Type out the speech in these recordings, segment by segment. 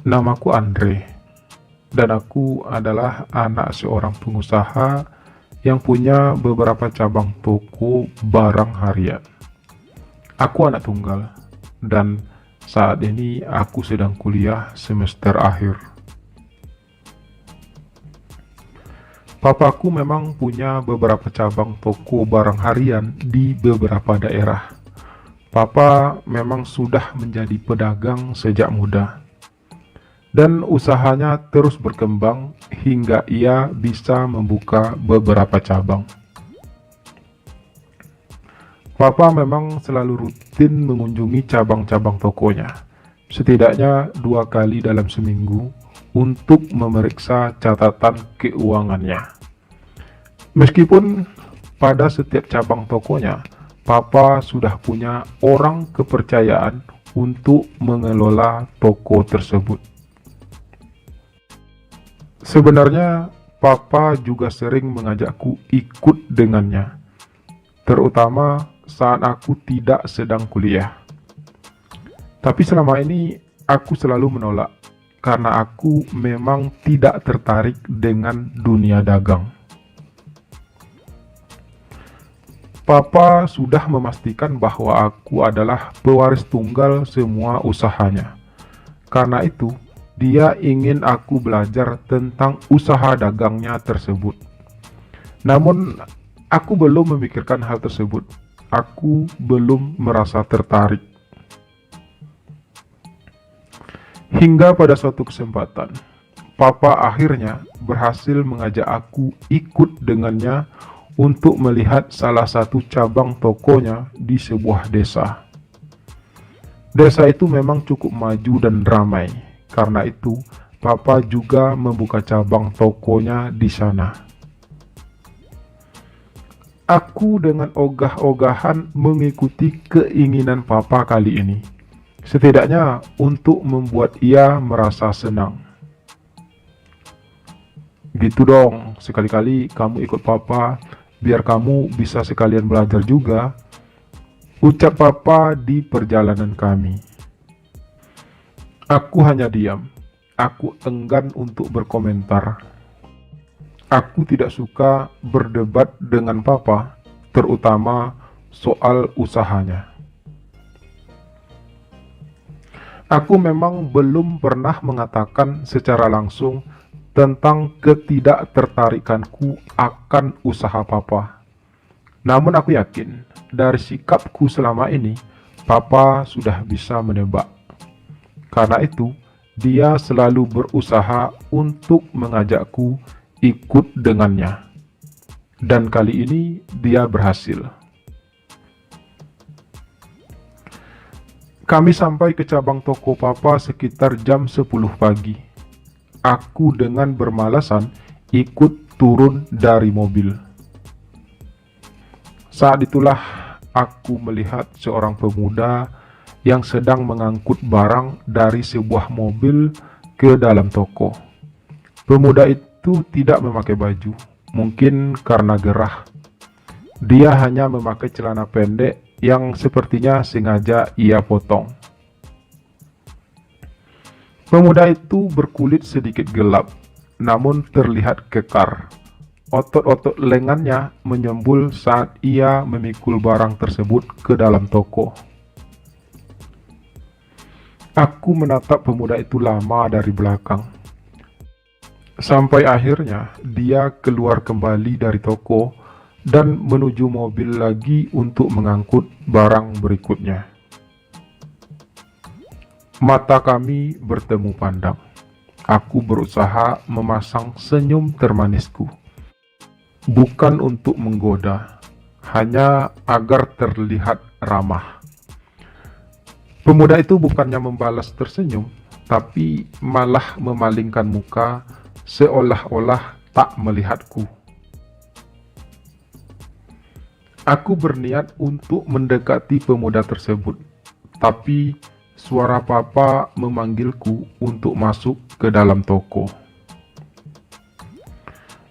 Namaku Andre, dan aku adalah anak seorang pengusaha yang punya beberapa cabang toko barang harian. Aku anak tunggal, dan saat ini aku sedang kuliah semester akhir. Papaku memang punya beberapa cabang toko barang harian di beberapa daerah. Papa memang sudah menjadi pedagang sejak muda, dan usahanya terus berkembang hingga ia bisa membuka beberapa cabang. Papa memang selalu rutin mengunjungi cabang-cabang tokonya, setidaknya 2 kali dalam seminggu untuk memeriksa catatan keuangannya. Meskipun pada setiap cabang tokonya, Papa sudah punya orang kepercayaan untuk mengelola toko tersebut. Sebenarnya, Papa juga sering mengajakku ikut dengannya, terutama saat aku tidak sedang kuliah. Tapi selama ini, aku selalu menolak, karena aku memang tidak tertarik dengan dunia dagang. Papa sudah memastikan bahwa aku adalah pewaris tunggal semua usahanya. Karena itu, dia ingin aku belajar tentang usaha dagangnya tersebut. Namun, aku belum memikirkan hal tersebut. Aku belum merasa tertarik. Hingga pada suatu kesempatan, Papa akhirnya berhasil mengajak aku ikut dengannya untuk melihat salah satu cabang tokonya di sebuah desa. Desa itu memang cukup maju dan ramai. Karena itu, Papa juga membuka cabang tokonya di sana. Aku dengan ogah-ogahan mengikuti keinginan Papa kali ini. Setidaknya untuk membuat ia merasa senang. Gitu dong, sekali-kali kamu ikut Papa, biar kamu bisa sekalian belajar juga, ucap Papa di perjalanan kami. Aku hanya diam. Aku enggan untuk berkomentar. Aku tidak suka berdebat dengan Papa, terutama soal usahanya. Aku memang belum pernah mengatakan secara langsung tentang ketidaktertarikanku akan usaha Papa. Namun aku yakin, dari sikapku selama ini, Papa sudah bisa menebak. Karena itu, dia selalu berusaha untuk mengajakku ikut dengannya. Dan kali ini dia berhasil. Kami sampai ke cabang toko Papa sekitar jam 10 pagi. Aku dengan bermalasan ikut turun dari mobil. Saat itulah aku melihat seorang pemuda yang sedang mengangkut barang dari sebuah mobil ke dalam toko. Pemuda itu tidak memakai baju, mungkin karena gerah. Dia hanya memakai celana pendek yang sepertinya sengaja ia potong. Pemuda itu berkulit sedikit gelap, namun terlihat kekar. Otot-otot lengannya menyembul saat ia memikul barang tersebut ke dalam toko. Aku menatap pemuda itu lama dari belakang. Sampai akhirnya dia keluar kembali dari toko dan menuju mobil lagi untuk mengangkut barang berikutnya. Mata kami bertemu pandang. Aku berusaha memasang senyum termanisku. Bukan untuk menggoda, hanya agar terlihat ramah. Pemuda itu bukannya membalas tersenyum, tapi malah memalingkan muka seolah-olah tak melihatku. Aku berniat untuk mendekati pemuda tersebut, tapi suara Papa memanggilku untuk masuk ke dalam toko.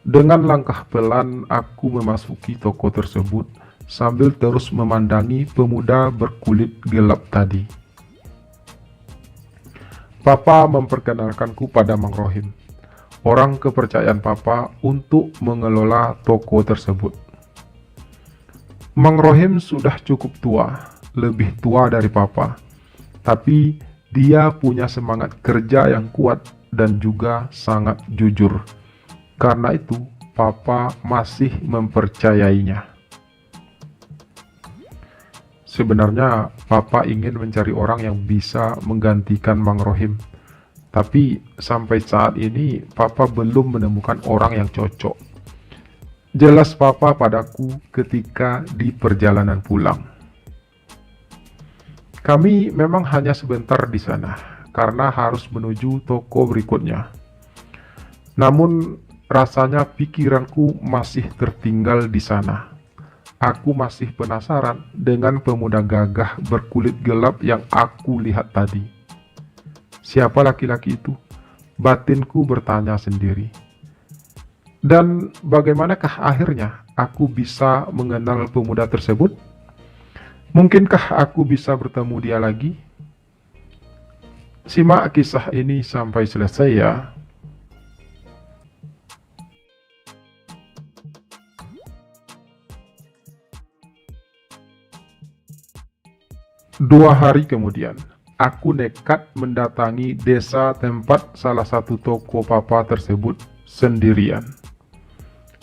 Dengan langkah pelan, aku memasuki toko tersebut sambil terus memandangi pemuda berkulit gelap tadi. Papa memperkenalkanku pada Mang Rohim, orang kepercayaan Papa untuk mengelola toko tersebut. Mang Rohim sudah cukup tua, lebih tua dari Papa, tapi dia punya semangat kerja yang kuat dan juga sangat jujur. Karena itu, Papa masih mempercayainya. Sebenarnya, Papa ingin mencari orang yang bisa menggantikan Mang Rohim. Tapi, sampai saat ini, Papa belum menemukan orang yang cocok. Jelas Papa padaku ketika di perjalanan pulang. Kami memang hanya sebentar di sana, karena harus menuju toko berikutnya. Namun, rasanya pikiranku masih tertinggal di sana. Aku masih penasaran dengan pemuda gagah berkulit gelap yang aku lihat tadi. Siapa laki-laki itu? Batinku bertanya sendiri. Dan bagaimanakah akhirnya aku bisa mengenal pemuda tersebut? Mungkinkah aku bisa bertemu dia lagi? Simak kisah ini sampai selesai ya. Dua hari kemudian, aku nekat mendatangi desa tempat salah satu toko Papa tersebut sendirian.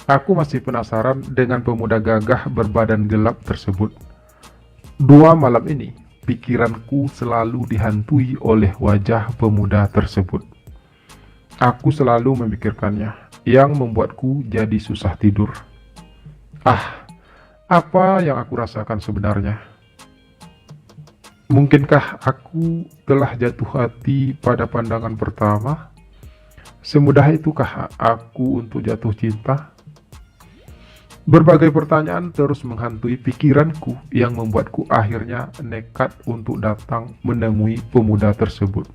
Aku masih penasaran dengan pemuda gagah berbadan gelap tersebut. Dua malam ini, pikiranku selalu dihantui oleh wajah pemuda tersebut. Aku selalu memikirkannya, yang membuatku jadi susah tidur. Apa yang aku rasakan sebenarnya? Mungkinkah aku telah jatuh hati pada pandangan pertama? Semudah itukah aku untuk jatuh cinta? Berbagai pertanyaan terus menghantui pikiranku yang membuatku akhirnya nekat untuk datang menemui pemuda tersebut.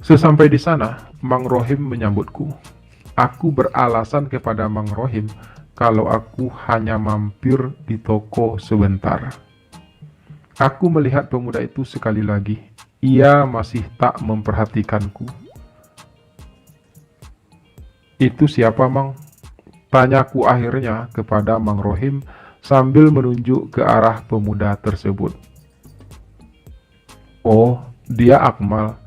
Sesampai di sana, Mang Rohim menyambutku. Aku beralasan kepada Mang Rohim kalau aku hanya mampir di toko sebentar. Aku melihat pemuda itu sekali lagi. Ia masih tak memperhatikanku. Itu siapa, Mang? Tanyaku akhirnya kepada Mang Rohim sambil menunjuk ke arah pemuda tersebut. Oh, dia Akmal.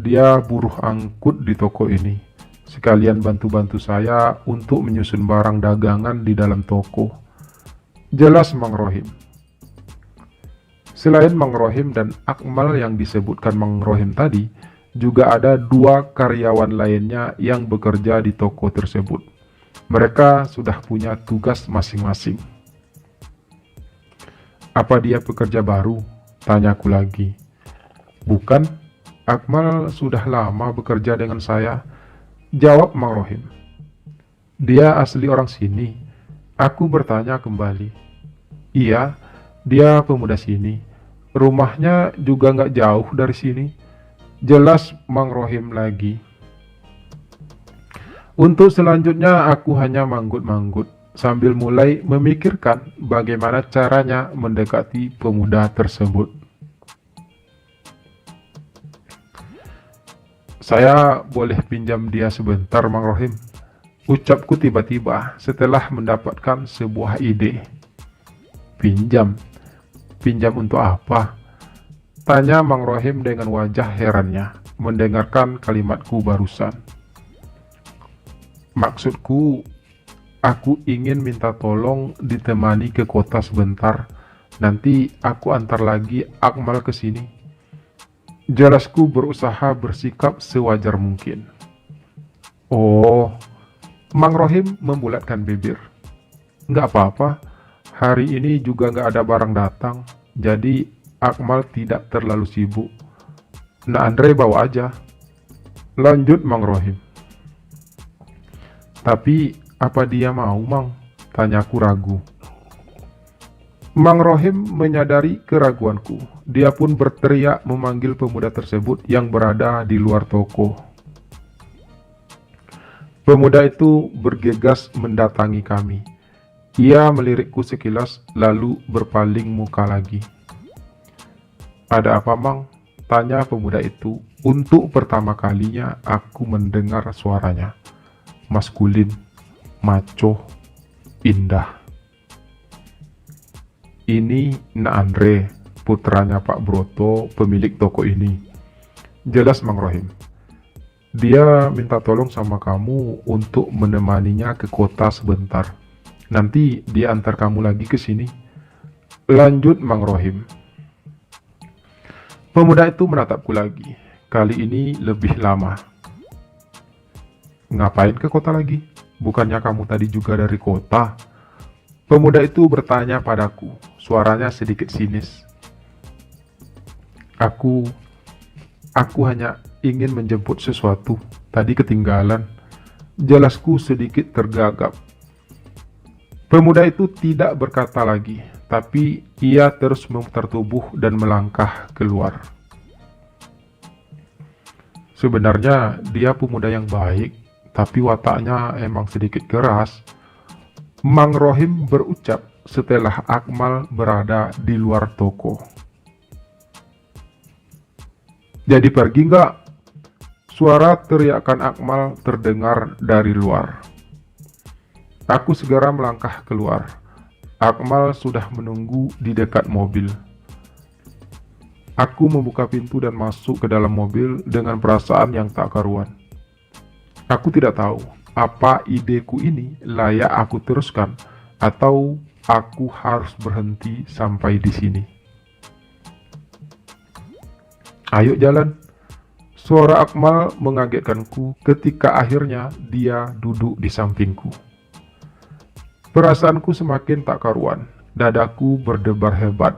Dia buruh angkut di toko ini. Sekalian bantu-bantu saya untuk menyusun barang dagangan di dalam toko. Jelas Mang Rohim. Selain Mang Rohim dan Akmal yang disebutkan Mang Rohim tadi, juga ada dua karyawan lainnya yang bekerja di toko tersebut. Mereka sudah punya tugas masing-masing. Apa dia pekerja baru? Tanyaku lagi. Bukan, Akmal sudah lama bekerja dengan saya. Jawab Mang Rohim. Dia asli orang sini. Aku bertanya kembali. Iya, dia pemuda sini. Rumahnya juga nggak jauh dari sini. Jelas Mang Rohim lagi. Untuk selanjutnya aku hanya manggut-manggut sambil mulai memikirkan bagaimana caranya mendekati pemuda tersebut. Saya boleh pinjam dia sebentar, Mang Rohim? Ucapku tiba-tiba setelah mendapatkan sebuah ide. Pinjam? Pinjam untuk apa? Tanya Mang Rohim dengan wajah herannya mendengarkan kalimatku barusan. Maksudku, aku ingin minta tolong ditemani ke kota sebentar. Nanti aku antar lagi Akmal ke sini. Jelasku berusaha bersikap sewajar mungkin. Oh, Mang Rohim membulatkan bibir. Nggak apa-apa, hari ini juga nggak ada barang datang, jadi Akmal tidak terlalu sibuk. Nah, Andre bawa aja. Lanjut Mang Rohim. Tapi, apa dia mau, Mang? Tanyaku ragu. Mang Rohim menyadari keraguanku. Dia pun berteriak memanggil pemuda tersebut yang berada di luar toko. Pemuda itu bergegas mendatangi kami. Ia melirikku sekilas, lalu berpaling muka lagi. Ada apa, Mang? tanya pemuda itu. Untuk pertama kalinya aku mendengar suaranya. Maskulin, maco, indah. Ini Na Andre, putranya Pak Broto, pemilik toko ini. Jelas Mang Rohim. Dia minta tolong sama kamu untuk menemaninya ke kota sebentar. Nanti dia antar kamu lagi ke sini. Lanjut Mang Rohim. Pemuda itu menatapku lagi. Kali ini lebih lama. Ngapain ke kota lagi? Bukannya kamu tadi juga dari kota? Pemuda itu bertanya padaku. Suaranya sedikit sinis. Aku hanya ingin menjemput sesuatu. Tadi ketinggalan. Jelasku sedikit tergagap. Pemuda itu tidak berkata lagi, tapi ia terus memutar tubuh dan melangkah keluar. Sebenarnya dia pemuda yang baik, tapi wataknya emang sedikit keras. Mang Rohim berucap setelah Akmal berada di luar toko. Jadi pergi nggak? Suara teriakan Akmal terdengar dari luar. Aku segera melangkah keluar. Akmal sudah menunggu di dekat mobil. Aku membuka pintu dan masuk ke dalam mobil dengan perasaan yang tak karuan. Aku tidak tahu apa ideku ini layak aku teruskan atau aku harus berhenti sampai di sini. Ayo jalan. Suara Akmal mengagetkanku ketika akhirnya dia duduk di sampingku. Perasaanku semakin tak karuan. Dadaku berdebar hebat.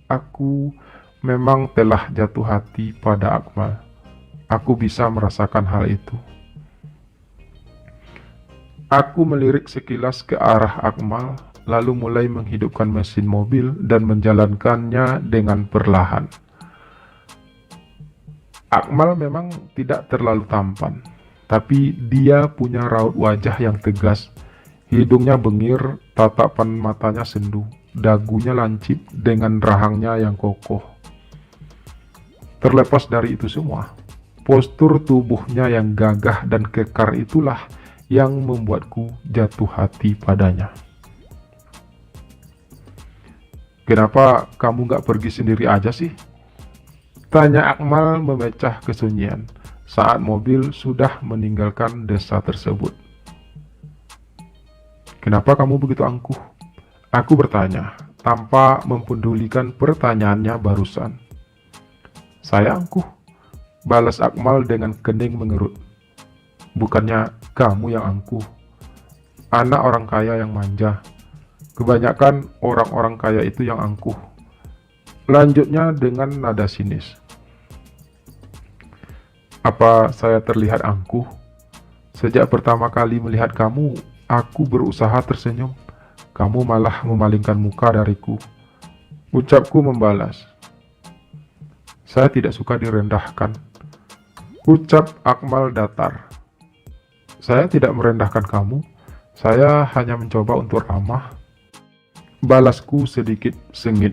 Aku memang telah jatuh hati pada Akmal. Aku bisa merasakan hal itu. Aku melirik sekilas ke arah Akmal, lalu mulai menghidupkan mesin mobil dan menjalankannya dengan perlahan. Akmal memang tidak terlalu tampan, tapi dia punya raut wajah yang tegas. Hidungnya bengir, tatapan matanya sendu, dagunya lancip dengan rahangnya yang kokoh. Terlepas dari itu semua, postur tubuhnya yang gagah dan kekar itulah yang membuatku jatuh hati padanya. Kenapa kamu gak pergi sendiri aja sih? Tanya Akmal memecah kesunyian saat mobil sudah meninggalkan desa tersebut. Kenapa kamu begitu angkuh? Aku bertanya tanpa mempedulikan pertanyaannya barusan. Saya angkuh, balas Akmal dengan kening mengerut. Bukannya kamu yang angkuh, anak orang kaya yang manja. Kebanyakan orang-orang kaya itu yang angkuh. Lanjutnya dengan nada sinis. Apa saya terlihat angkuh? Sejak pertama kali melihat kamu, aku berusaha tersenyum. Kamu malah memalingkan muka dariku. Ucapku membalas. Saya tidak suka direndahkan. Ucap Akmal datar. Saya tidak merendahkan kamu. Saya hanya mencoba untuk ramah. Balasku sedikit sengit.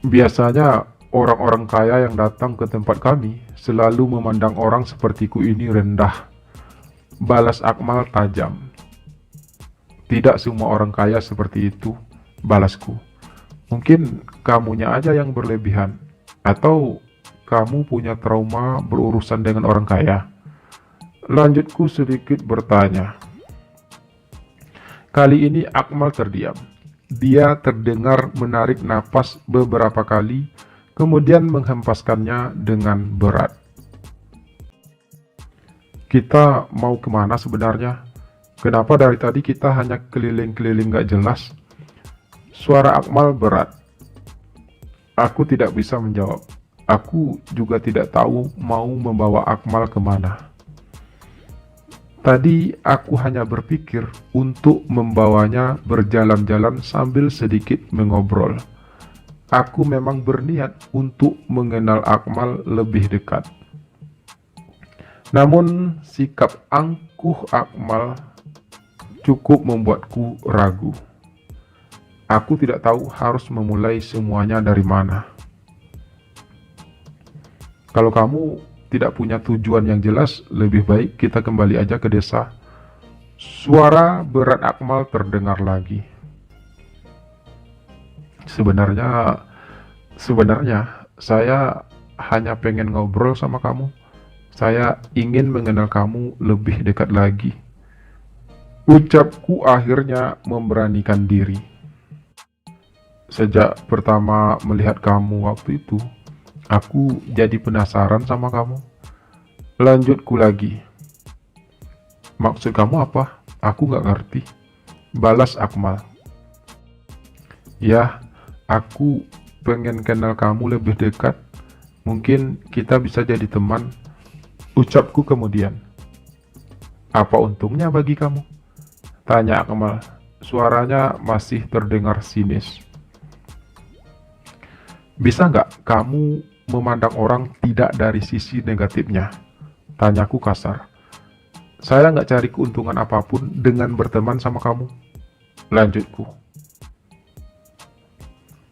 Biasanya orang-orang kaya yang datang ke tempat kami selalu memandang orang sepertiku ini rendah. Balas Akmal tajam. Tidak semua orang kaya seperti itu, balasku. Mungkin kamunya aja yang berlebihan, atau kamu punya trauma berurusan dengan orang kaya. Lanjutku sedikit bertanya. Kali ini Akmal terdiam. Dia terdengar menarik napas beberapa kali, kemudian menghempaskannya dengan berat. Kita mau kemana sebenarnya? Kenapa dari tadi kita hanya keliling-keliling gak jelas? Suara Akmal berat. Aku tidak bisa menjawab. Aku juga tidak tahu mau membawa Akmal kemana. Tadi aku hanya berpikir untuk membawanya berjalan-jalan sambil sedikit mengobrol. Aku memang berniat untuk mengenal Akmal lebih dekat. Namun sikap angkuh Akmal cukup membuatku ragu. Aku tidak tahu harus memulai semuanya dari mana. Kalau kamu tidak punya tujuan yang jelas, lebih baik kita kembali aja ke desa. Suara berat Akmal terdengar lagi. Sebenarnya saya hanya pengen ngobrol sama kamu. Saya ingin mengenal kamu lebih dekat lagi. Ucapku akhirnya memberanikan diri. Sejak pertama melihat kamu waktu itu, aku jadi penasaran sama kamu. Lanjutku lagi. Maksud kamu apa? Aku gak ngerti. Balas Akmal. Ya, aku pengen kenal kamu lebih dekat. Mungkin kita bisa jadi teman. Ucapku kemudian. Apa untungnya bagi kamu? Tanya Akmal. Suaranya masih terdengar sinis. Bisa nggak kamu memandang orang tidak dari sisi negatifnya? Tanyaku kasar. Saya nggak cari keuntungan apapun dengan berteman sama kamu. Lanjutku.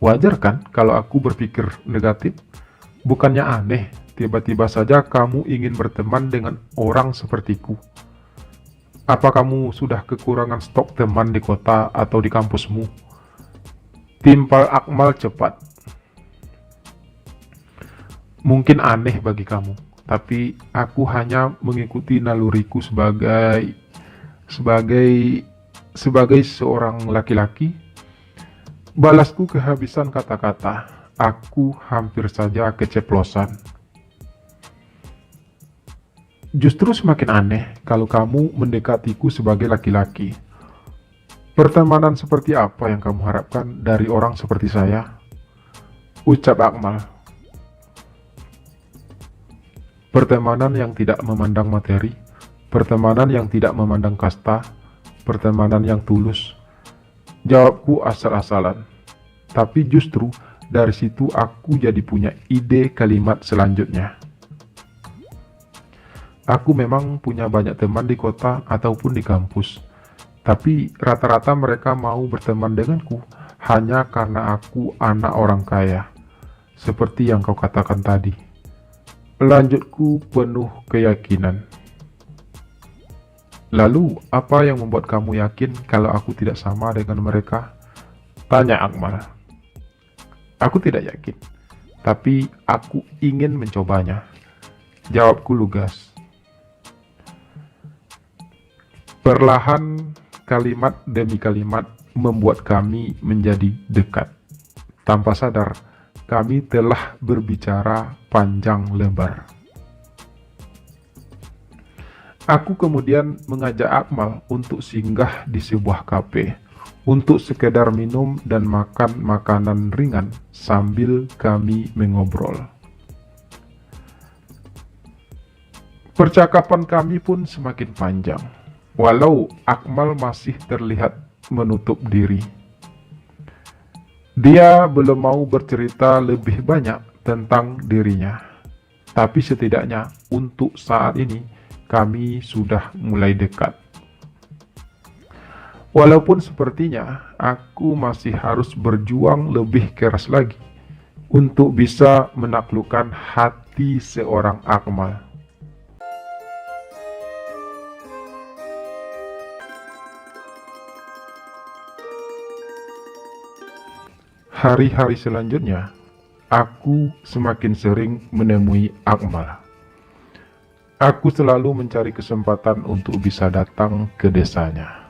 Wajar kan kalau aku berpikir negatif? Bukannya aneh, tiba-tiba saja kamu ingin berteman dengan orang sepertiku. Apa kamu sudah kekurangan stok teman di kota atau di kampusmu? Timpal Akmal cepat. Mungkin aneh bagi kamu, tapi aku hanya mengikuti naluriku sebagai sebagai seorang laki-laki. Balasku kehabisan kata-kata. Aku hampir saja keceplosan. Justru semakin aneh kalau kamu mendekatiku sebagai laki-laki. Pertemanan seperti apa yang kamu harapkan dari orang seperti saya? Ucap Akmal. Pertemanan yang tidak memandang materi, pertemanan yang tidak memandang kasta, pertemanan yang tulus. Jawabku asal-asalan. Tapi justru dari situ aku jadi punya ide kalimat selanjutnya. Aku memang punya banyak teman di kota ataupun di kampus. Tapi rata-rata mereka mau berteman denganku hanya karena aku anak orang kaya. Seperti yang kau katakan tadi. Lanjutku penuh keyakinan. Lalu, apa yang membuat kamu yakin kalau aku tidak sama dengan mereka? Tanya Akmal. Aku tidak yakin, tapi aku ingin mencobanya. Jawabku lugas. Perlahan, kalimat demi kalimat membuat kami menjadi dekat. Tanpa sadar, kami telah berbicara panjang lebar. Aku kemudian mengajak Akmal untuk singgah di sebuah kafe, untuk sekedar minum dan makan makanan ringan sambil kami mengobrol. Percakapan kami pun semakin panjang, walau Akmal masih terlihat menutup diri. Dia belum mau bercerita lebih banyak tentang dirinya, tapi setidaknya untuk saat ini kami sudah mulai dekat. Walaupun sepertinya aku masih harus berjuang lebih keras lagi untuk bisa menaklukkan hati seorang Akmal. Hari-hari selanjutnya, aku semakin sering menemui Akmal. Aku selalu mencari kesempatan untuk bisa datang ke desanya.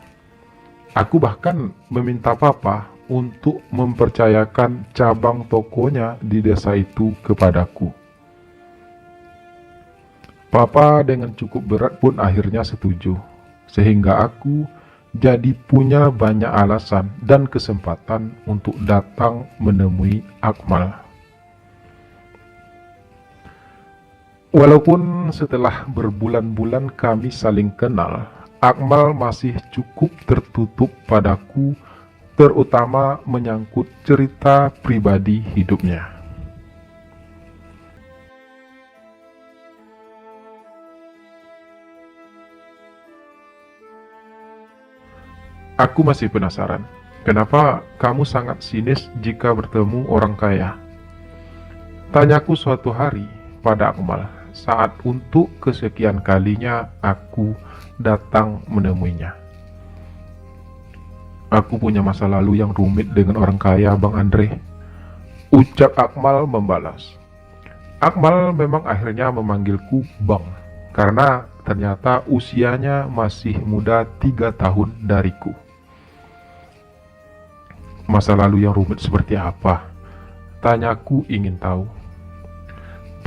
Aku bahkan meminta Papa untuk mempercayakan cabang tokonya di desa itu kepadaku. Papa dengan cukup berat pun akhirnya setuju, sehingga aku jadi punya banyak alasan dan kesempatan untuk datang menemui Akmal. Walaupun setelah berbulan-bulan kami saling kenal, Akmal masih cukup tertutup padaku, terutama menyangkut cerita pribadi hidupnya. Aku masih penasaran, Kenapa kamu sangat sinis jika bertemu orang kaya? Tanyaku suatu hari pada Akmal saat untuk kesekian kalinya aku datang menemuinya. Aku punya masa lalu yang rumit dengan orang kaya, Bang Andre, ucap Akmal membalas. Akmal memang akhirnya memanggilku Bang, karena ternyata usianya masih muda 3 tahun dariku. Masa lalu yang rumit seperti apa? Tanyaku ingin tahu.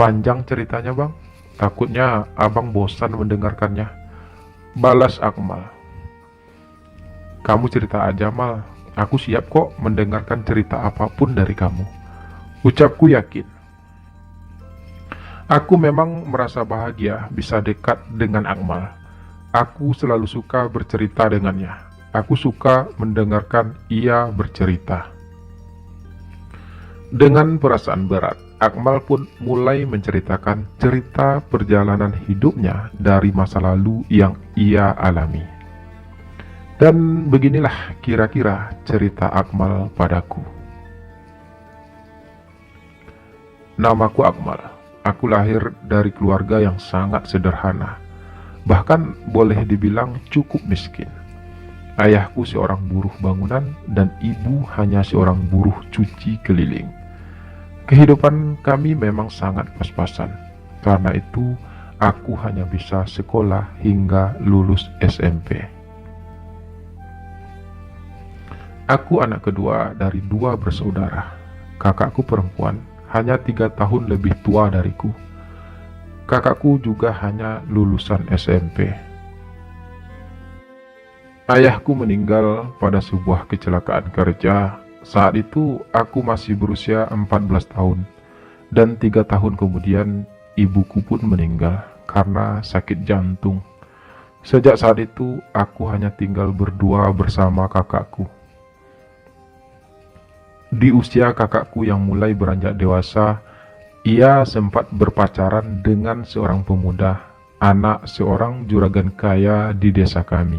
Panjang ceritanya, Bang. Takutnya abang bosan mendengarkannya, balas Akmal. Kamu cerita aja, Mal. Aku siap kok mendengarkan cerita apapun dari kamu, ucapku yakin. Aku memang merasa bahagia bisa dekat dengan Akmal. Aku selalu suka bercerita dengannya. Aku suka mendengarkan ia bercerita. Dengan perasaan berat, Akmal pun mulai menceritakan cerita perjalanan hidupnya dari masa lalu yang ia alami. Dan beginilah kira-kira cerita Akmal padaku. Namaku Akmal. Aku lahir dari keluarga yang sangat sederhana. Bahkan boleh dibilang cukup miskin. Ayahku seorang buruh bangunan dan ibu hanya seorang buruh cuci keliling. Kehidupan kami memang sangat pas-pasan. Karena itu, aku hanya bisa sekolah hingga lulus SMP. Aku anak kedua dari 2 bersaudara. Kakakku perempuan hanya 3 tahun lebih tua dariku. Kakakku juga hanya lulusan SMP. Ayahku meninggal pada sebuah kecelakaan kerja. Saat itu aku masih berusia 14 tahun. Dan 3 tahun kemudian ibuku pun meninggal karena sakit jantung. Sejak saat itu aku hanya tinggal berdua bersama kakakku. Di usia kakakku yang mulai beranjak dewasa, ia sempat berpacaran dengan seorang pemuda, anak seorang juragan kaya di desa kami.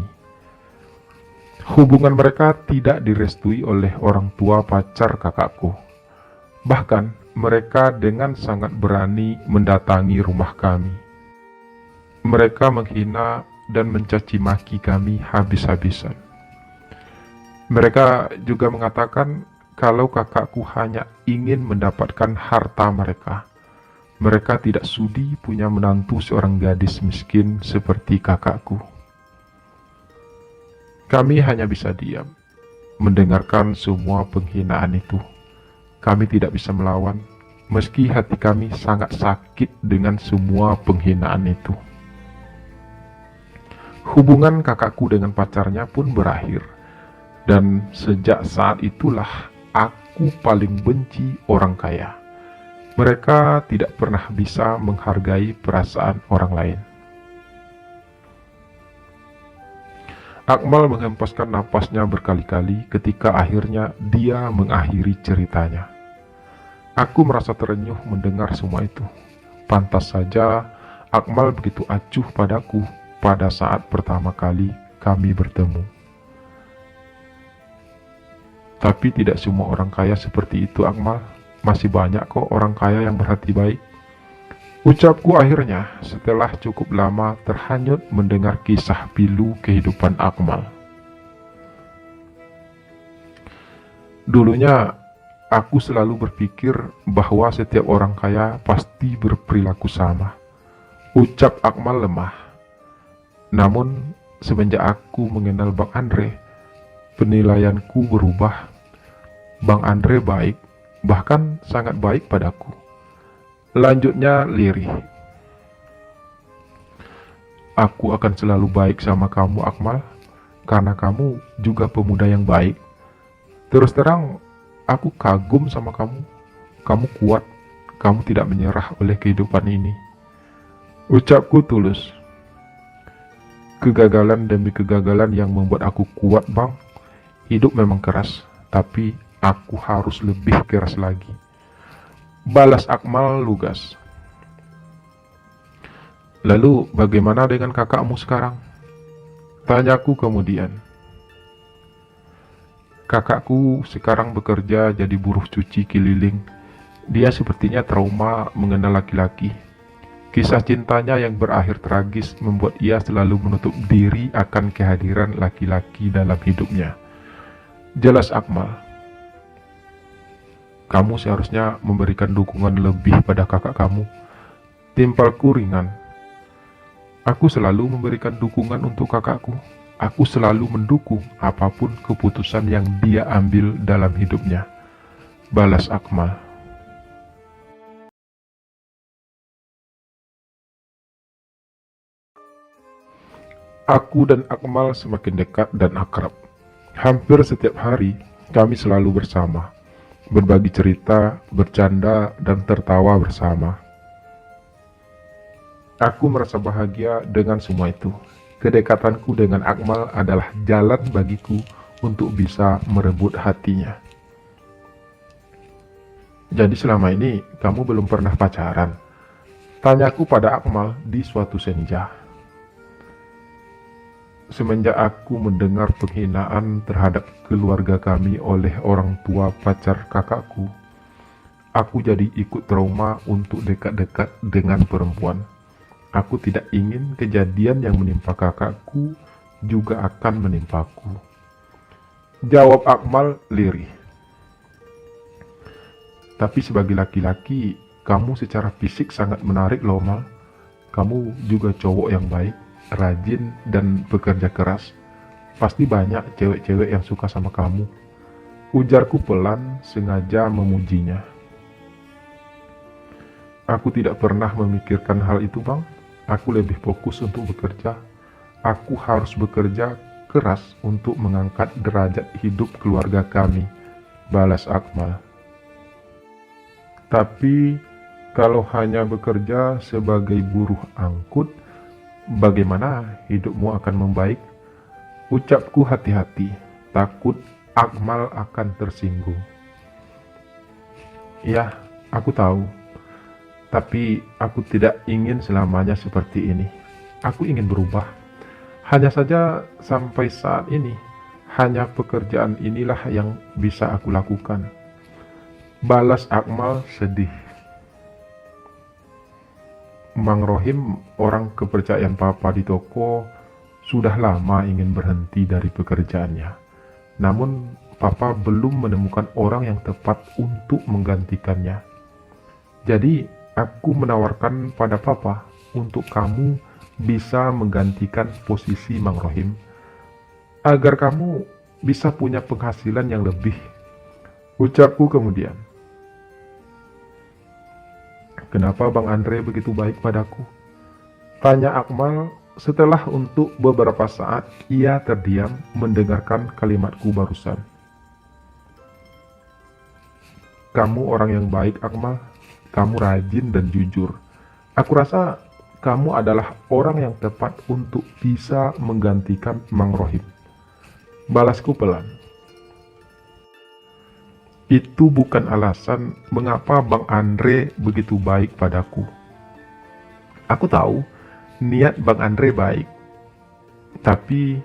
Hubungan mereka tidak direstui oleh orang tua pacar kakakku. Bahkan mereka dengan sangat berani mendatangi rumah kami. Mereka menghina dan mencaci maki kami habis-habisan. Mereka juga mengatakan kalau kakakku hanya ingin mendapatkan harta mereka. Mereka tidak sudi punya menantu seorang gadis miskin seperti kakakku. Kami hanya bisa diam, mendengarkan semua penghinaan itu. Kami tidak bisa melawan, meski hati kami sangat sakit dengan semua penghinaan itu. Hubungan kakakku dengan pacarnya pun berakhir. Dan sejak saat itulah aku paling benci orang kaya. Mereka tidak pernah bisa menghargai perasaan orang lain. Akmal menghempaskan napasnya berkali-kali ketika akhirnya dia mengakhiri ceritanya. Aku merasa terenyuh mendengar semua itu. Pantas saja Akmal begitu acuh padaku pada saat pertama kali kami bertemu. Tapi tidak semua orang kaya seperti itu, Akmal. Masih banyak kok orang kaya yang berhati baik, ucapku akhirnya setelah cukup lama terhanyut mendengar kisah pilu kehidupan Akmal. Dulunya aku selalu berpikir bahwa setiap orang kaya pasti berperilaku sama, ucap Akmal lemah. Namun semenjak aku mengenal Bang Andre, penilaianku berubah. Bang Andre baik, bahkan sangat baik padaku, lanjutnya lirih. Aku akan selalu baik sama kamu, Akmal, karena kamu juga pemuda yang baik. Terus terang, aku kagum sama kamu. Kamu kuat, kamu tidak menyerah oleh kehidupan ini, ucapku tulus. Kegagalan demi kegagalan yang membuat aku kuat, Bang. Hidup memang keras, tapi aku harus lebih keras lagi, balas Akmal lugas. Lalu bagaimana dengan kakakmu sekarang? Tanyaku kemudian. Kakakku sekarang bekerja jadi buruh cuci keliling. Dia sepertinya trauma mengenal laki-laki. Kisah cintanya yang berakhir tragis membuat ia selalu menutup diri akan kehadiran laki-laki dalam hidupnya. Jelas Akmal, kamu seharusnya memberikan dukungan lebih pada kakak kamu. Timpalku ringan. Aku selalu memberikan dukungan untuk kakakku. Aku selalu mendukung apapun keputusan yang dia ambil dalam hidupnya. Balas Akmal. Aku dan Akmal semakin dekat dan akrab. Hampir setiap hari, kami selalu bersama. Berbagi cerita, bercanda, dan tertawa bersama. Aku merasa bahagia dengan semua itu. Kedekatanku dengan Akmal adalah jalan bagiku untuk bisa merebut hatinya. Jadi selama ini kamu belum pernah pacaran? Tanyaku pada Akmal di suatu senja. Semenjak aku mendengar penghinaan terhadap keluarga kami oleh orang tua pacar kakakku, aku jadi ikut trauma untuk dekat-dekat dengan perempuan. Aku tidak ingin kejadian yang menimpa kakakku juga akan menimpaku. Jawab Akmal lirih. Tapi sebagai laki-laki, kamu secara fisik sangat menarik loh Mal. Kamu juga cowok yang baik, rajin, dan bekerja keras. Pasti banyak cewek-cewek yang suka sama kamu. Ujarku pelan, sengaja memujinya. Aku tidak pernah memikirkan hal itu Bang. Aku lebih fokus untuk bekerja. Aku harus bekerja keras untuk mengangkat derajat hidup keluarga kami. Balas Akmal. Tapi kalau hanya bekerja sebagai buruh angkut, bagaimana hidupmu akan membaik? Ucapku hati-hati, takut Akmal akan tersinggung. Ya, aku tahu. Tapi aku tidak ingin selamanya seperti ini. Aku ingin berubah. Hanya saja sampai saat ini, hanya pekerjaan inilah yang bisa aku lakukan. Balas Akmal sedih. Mang Rohim, orang kepercayaan Papa di toko, sudah lama ingin berhenti dari pekerjaannya. Namun, Papa belum menemukan orang yang tepat untuk menggantikannya. Jadi, aku menawarkan pada Papa untuk kamu bisa menggantikan posisi Mang Rohim, agar kamu bisa punya penghasilan yang lebih. Ucapku kemudian. Kenapa Bang Andre begitu baik padaku? Tanya Akmal setelah untuk beberapa saat ia terdiam mendengarkan kalimatku barusan. Kamu orang yang baik Akmal. Kamu rajin dan jujur. Aku rasa kamu adalah orang yang tepat untuk bisa menggantikan Mang Rohim. Balasku pelan. Itu bukan alasan mengapa Bang Andre begitu baik padaku. Aku tahu niat Bang Andre baik. Tapi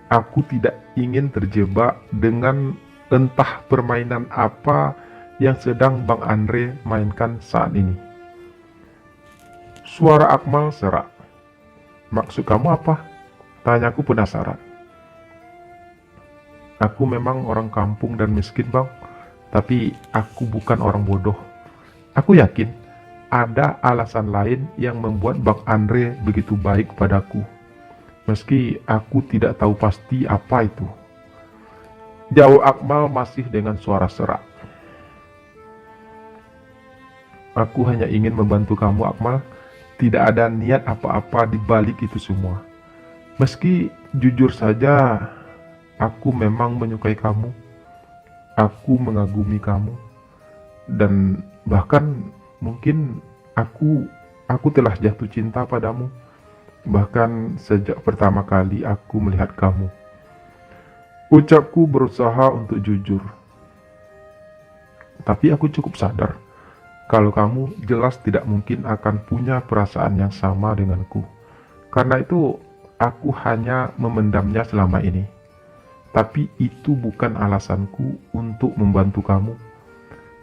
aku tidak ingin terjebak dengan entah permainan apa yang sedang Bang Andre mainkan saat ini. Suara Akmal serak. Maksud kamu apa? Tanyaku penasaran. Aku memang orang kampung dan miskin Bang, tapi aku bukan orang bodoh. Aku yakin ada alasan lain yang membuat Bang Andre begitu baik padaku. Meski aku tidak tahu pasti apa itu. Jawab Akmal masih dengan suara serak. Aku hanya ingin membantu kamu Akmal. Tidak ada niat apa-apa di balik itu semua. Meski jujur saja, aku memang menyukai kamu. Aku mengagumi kamu. Dan bahkan mungkin aku telah jatuh cinta padamu. Bahkan sejak pertama kali aku melihat kamu. Ucapku berusaha untuk jujur. Tapi aku cukup sadar kalau kamu jelas tidak mungkin akan punya perasaan yang sama denganku. Karena itu, aku hanya memendamnya selama ini. Tapi itu bukan alasanku untuk membantu kamu.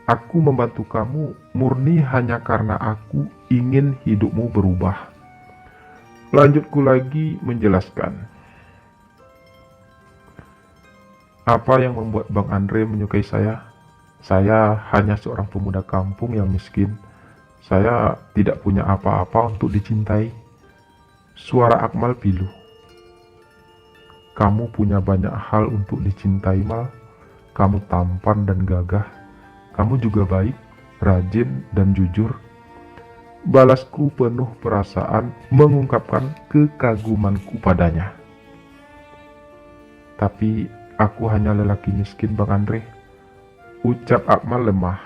Aku membantu kamu murni hanya karena aku ingin hidupmu berubah. Lanjutku lagi menjelaskan. Apa yang membuat Bang Andre menyukai saya? Saya hanya seorang pemuda kampung yang miskin. Saya tidak punya apa-apa untuk dicintai. Suara Akmal pilu. Kamu punya banyak hal untuk dicintai, Mal. Kamu tampan dan gagah. Kamu juga baik, rajin, dan jujur. Balasku penuh perasaan mengungkapkan kekagumanku padanya. Tapi aku hanya lelaki miskin, Bang Andre. Ucap Akmal lemah.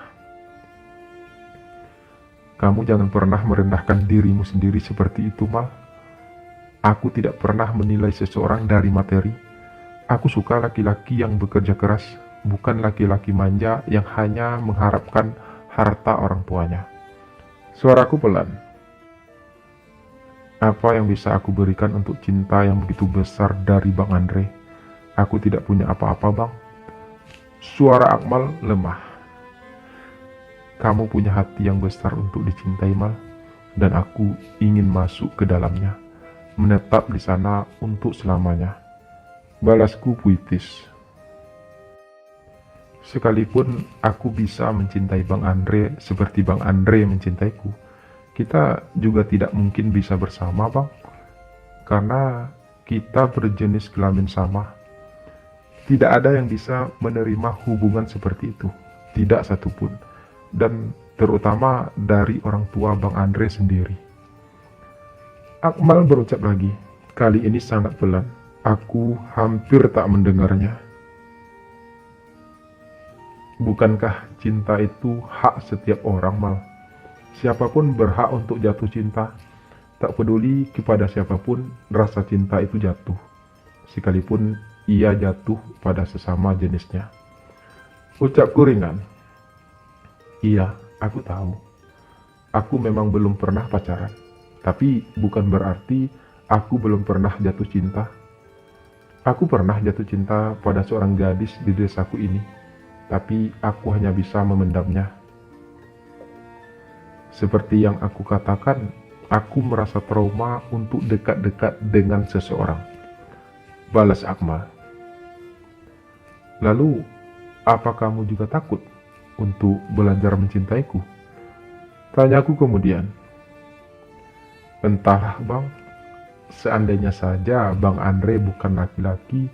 Kamu jangan pernah merendahkan dirimu sendiri seperti itu, Mal. Aku tidak pernah menilai seseorang dari materi. Aku suka laki-laki yang bekerja keras, bukan laki-laki manja yang hanya mengharapkan harta orang tuanya. Suaraku pelan. Apa yang bisa aku berikan untuk cinta yang begitu besar dari Bang Andre? Aku tidak punya apa-apa, Bang. Suara Akmal lemah. Kamu punya hati yang besar untuk dicintai, Mal. Dan aku ingin masuk ke dalamnya. Menetap di sana untuk selamanya. Balasku puitis. Sekalipun aku bisa mencintai Bang Andre seperti Bang Andre mencintaiku, kita juga tidak mungkin bisa bersama, Bang. Karena kita berjenis kelamin sama. Tidak ada yang bisa menerima hubungan seperti itu. Tidak satupun. Dan terutama dari orang tua Bang Andre sendiri. Akmal berucap lagi. Kali ini sangat pelan. Aku hampir tak mendengarnya. Bukankah cinta itu hak setiap orang, Mal? Siapapun berhak untuk jatuh cinta. Tak peduli kepada siapapun, rasa cinta itu jatuh. Sekalipun ia jatuh pada sesama jenisnya. Ucapku ringan. Iya, aku tahu. Aku memang belum pernah pacaran. Tapi bukan berarti aku belum pernah jatuh cinta. Aku pernah jatuh cinta pada seorang gadis di desaku ini. Tapi aku hanya bisa memendamnya. Seperti yang aku katakan, aku merasa trauma untuk dekat-dekat dengan seseorang. Balas Akmal. Lalu, apa kamu juga takut untuk belajar mencintaiku? Tanyaku kemudian. Entahlah, Bang. Seandainya saja Bang Andre bukan laki-laki,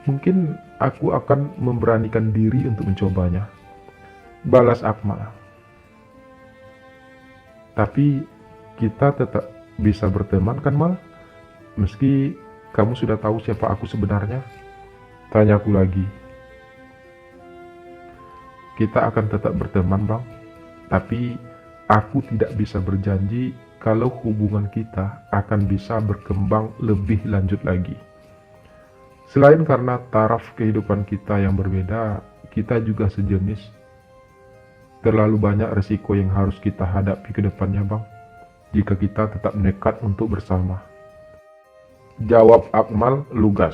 mungkin aku akan memberanikan diri untuk mencobanya. Balas Akmal. Tapi kita tetap bisa berteman, kan, Mal? Meski kamu sudah tahu siapa aku sebenarnya. Tanyaku lagi. Kita akan tetap berteman, Bang. Tapi aku tidak bisa berjanji kalau hubungan kita akan bisa berkembang lebih lanjut lagi. Selain karena taraf kehidupan kita yang berbeda, kita juga sejenis. Terlalu banyak resiko yang harus kita hadapi ke depannya, Bang. Jika kita tetap nekat untuk bersama. Jawab Akmal lugas.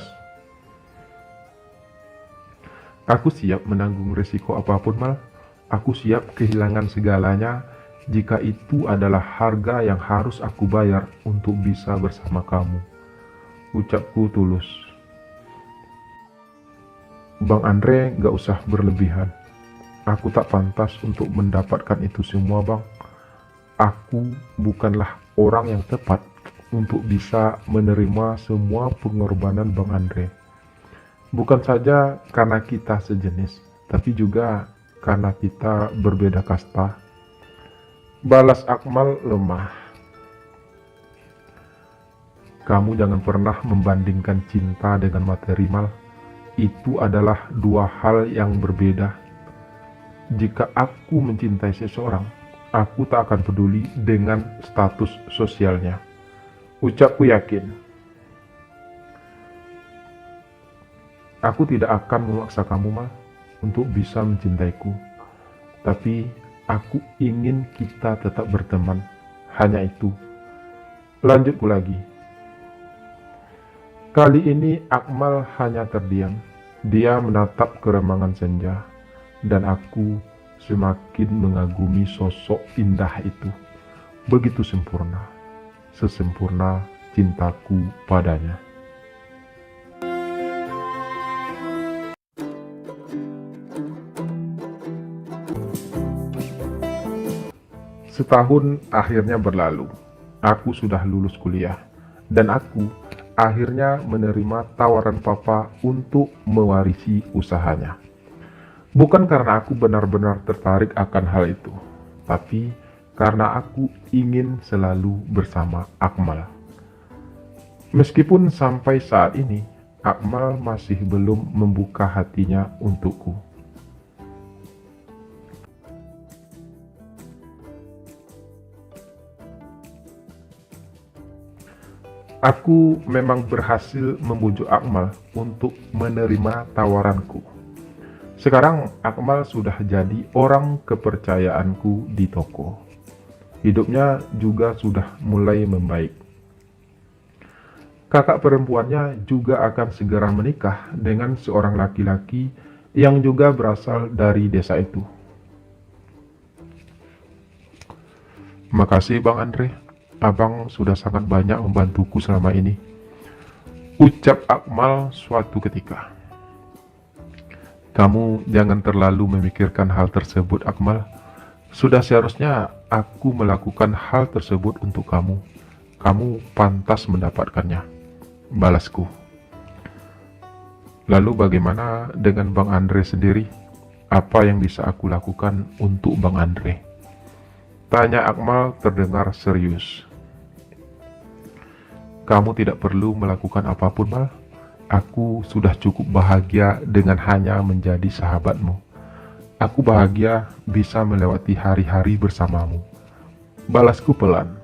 Aku siap menanggung resiko apapun, Mal. Aku siap kehilangan segalanya jika itu adalah harga yang harus aku bayar untuk bisa bersama kamu. Ucapku tulus. Bang Andre gak usah berlebihan. Aku tak pantas untuk mendapatkan itu semua, Bang. Aku bukanlah orang yang tepat untuk bisa menerima semua pengorbanan Bang Andre. Bukan saja karena kita sejenis, tapi juga karena kita berbeda kasta. Balas Akmal lemah. Kamu jangan pernah membandingkan cinta dengan materi, Mal. Itu adalah dua hal yang berbeda. Jika aku mencintai seseorang, aku tak akan peduli dengan status sosialnya. Ucapku yakin. Aku tidak akan memaksa kamu, Mal, untuk bisa mencintaiku. Tapi aku ingin kita tetap berteman. Hanya itu. Lanjutku lagi. Kali ini Akmal hanya terdiam. Dia menatap keremangan senja, dan aku semakin mengagumi sosok indah itu. Begitu sempurna, sesempurna cintaku padanya. Setahun akhirnya berlalu. Aku sudah lulus kuliah, dan aku akhirnya menerima tawaran papa untuk mewarisi usahanya. Bukan karena aku benar-benar tertarik akan hal itu, tapi karena aku ingin selalu bersama Akmal. Meskipun sampai saat ini, Akmal masih belum membuka hatinya untukku. Aku memang berhasil membujuk Akmal untuk menerima tawaranku. Sekarang Akmal sudah jadi orang kepercayaanku di toko. Hidupnya juga sudah mulai membaik. Kakak perempuannya juga akan segera menikah dengan seorang laki-laki yang juga berasal dari desa itu. Makasih Bang Andre, Abang sudah sangat banyak membantuku selama ini, ucap Akmal suatu ketika. Kamu jangan terlalu memikirkan hal tersebut, Akmal. Sudah seharusnya aku melakukan hal tersebut untuk kamu. Kamu pantas mendapatkannya, balasku. Lalu bagaimana dengan Bang Andre sendiri? Apa yang bisa aku lakukan untuk Bang Andre? Tanya Akmal terdengar serius. Kamu tidak perlu melakukan apapun, Mal. Aku sudah cukup bahagia dengan hanya menjadi sahabatmu. Aku bahagia bisa melewati hari-hari bersamamu, balasku pelan.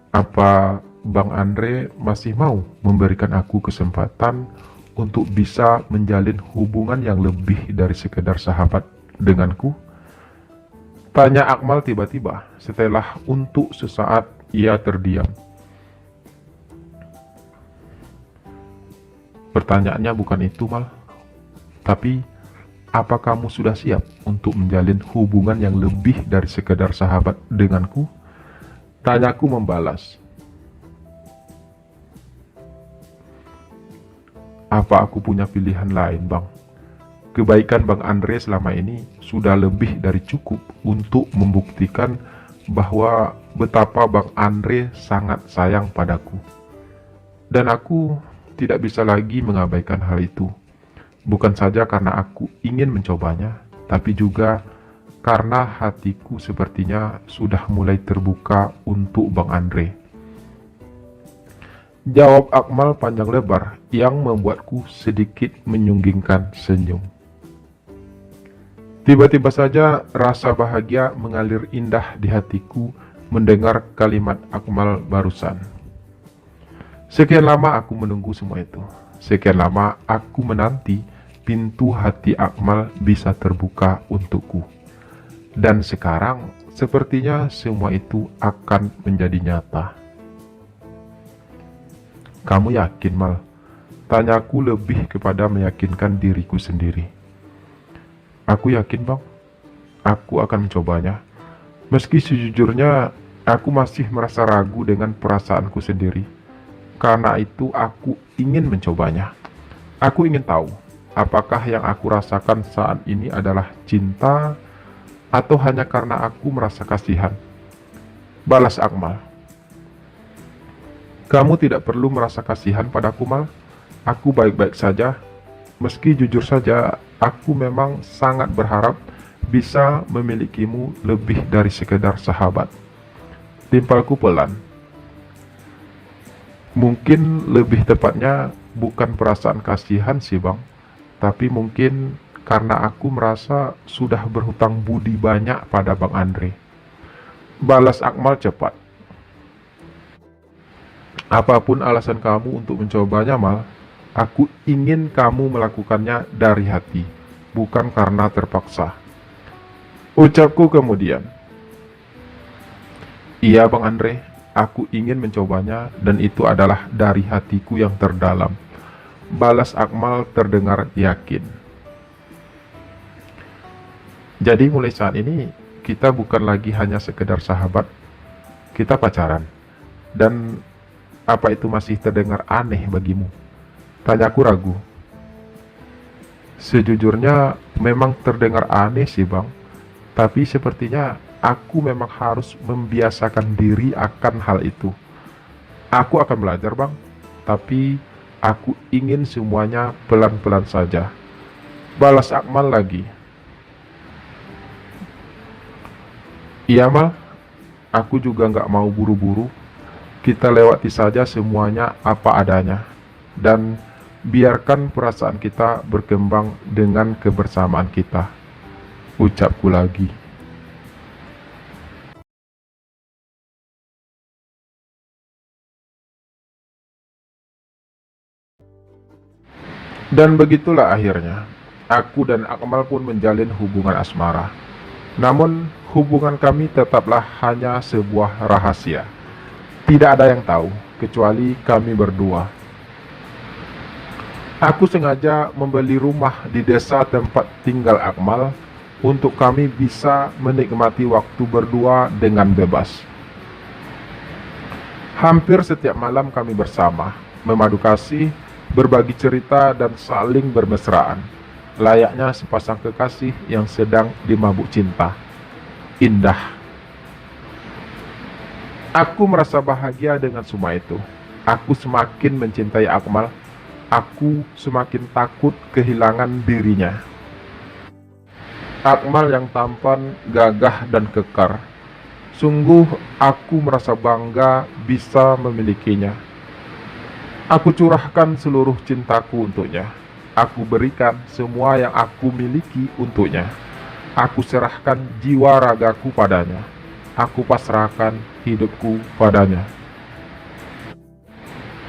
Apa Bang Andre masih mau memberikan aku kesempatan untuk bisa menjalin hubungan yang lebih dari sekedar sahabat denganku? Tanya Akmal tiba-tiba setelah untuk sesaat ia terdiam. Pertanyaannya bukan itu, Mal. Tapi, apa kamu sudah siap untuk menjalin hubungan yang lebih dari sekedar sahabat denganku? Tanyaku membalas. Apa aku punya pilihan lain, Bang? Kebaikan Bang Andre selama ini sudah lebih dari cukup untuk membuktikan bahwa betapa Bang Andre sangat sayang padaku. Dan aku tidak bisa lagi mengabaikan hal itu. Bukan saja karena aku ingin mencobanya, tapi juga karena hatiku sepertinya sudah mulai terbuka untuk Bang Andre. Jawab Akmal panjang lebar yang membuatku sedikit menyunggingkan senyum. Tiba-tiba saja rasa bahagia mengalir indah di hatiku mendengar kalimat Akmal barusan. Sekian lama aku menunggu semua itu. Sekian lama aku menanti pintu hati Akmal bisa terbuka untukku. Dan sekarang sepertinya semua itu akan menjadi nyata. Kamu yakin, Mal? Tanyaku lebih kepada meyakinkan diriku sendiri. Aku yakin, Bang. Aku akan mencobanya. Meski sejujurnya aku masih merasa ragu dengan perasaanku sendiri. Karena itu aku ingin mencobanya. Aku ingin tahu apakah yang aku rasakan saat ini adalah cinta atau hanya karena aku merasa kasihan. Balas Akmal. Kamu tidak perlu merasa kasihan padaku, Mal. Aku baik-baik saja. Meski jujur saja, aku memang sangat berharap bisa memilikimu lebih dari sekedar sahabat. Timpalku pelan. Mungkin lebih tepatnya bukan perasaan kasihan sih, Bang. Tapi mungkin karena aku merasa sudah berhutang budi banyak pada Bang Andre. Balas Akmal cepat. Apapun alasan kamu untuk mencobanya, Mal, aku ingin kamu melakukannya dari hati, bukan karena terpaksa. Ucapku kemudian. Iya, Bang Andre. Aku ingin mencobanya dan itu adalah dari hatiku yang terdalam. Balas Akmal terdengar yakin. Jadi mulai saat ini kita bukan lagi hanya sekedar sahabat, kita pacaran. Dan apa itu masih terdengar aneh bagimu? Tanyaku ragu. Sejujurnya memang terdengar aneh sih bang, tapi sepertinya aku memang harus membiasakan diri akan hal itu. Aku akan belajar bang, tapi aku ingin semuanya pelan-pelan saja. Balas Akmal lagi. Iya Mal, aku juga nggak mau buru-buru. Kita lewati saja semuanya apa adanya. Dan biarkan perasaan kita berkembang dengan kebersamaan kita. Ucapku lagi. Dan begitulah akhirnya, aku dan Akmal pun menjalin hubungan asmara. Namun, hubungan kami tetaplah hanya sebuah rahasia. Tidak ada yang tahu, kecuali kami berdua. Aku sengaja membeli rumah di desa tempat tinggal Akmal untuk kami bisa menikmati waktu berdua dengan bebas. Hampir setiap malam kami bersama, memadu kasih, berbagi cerita, dan saling bermesraan. Layaknya sepasang kekasih yang sedang dimabuk cinta. Indah. Aku merasa bahagia dengan semua itu. Aku semakin mencintai Akmal. Aku semakin takut kehilangan dirinya. Akmal yang tampan, gagah, dan kekar. Sungguh aku merasa bangga bisa memilikinya. Aku curahkan seluruh cintaku untuknya. Aku berikan semua yang aku miliki untuknya. Aku serahkan jiwa ragaku padanya. Aku pasrahkan hidupku padanya.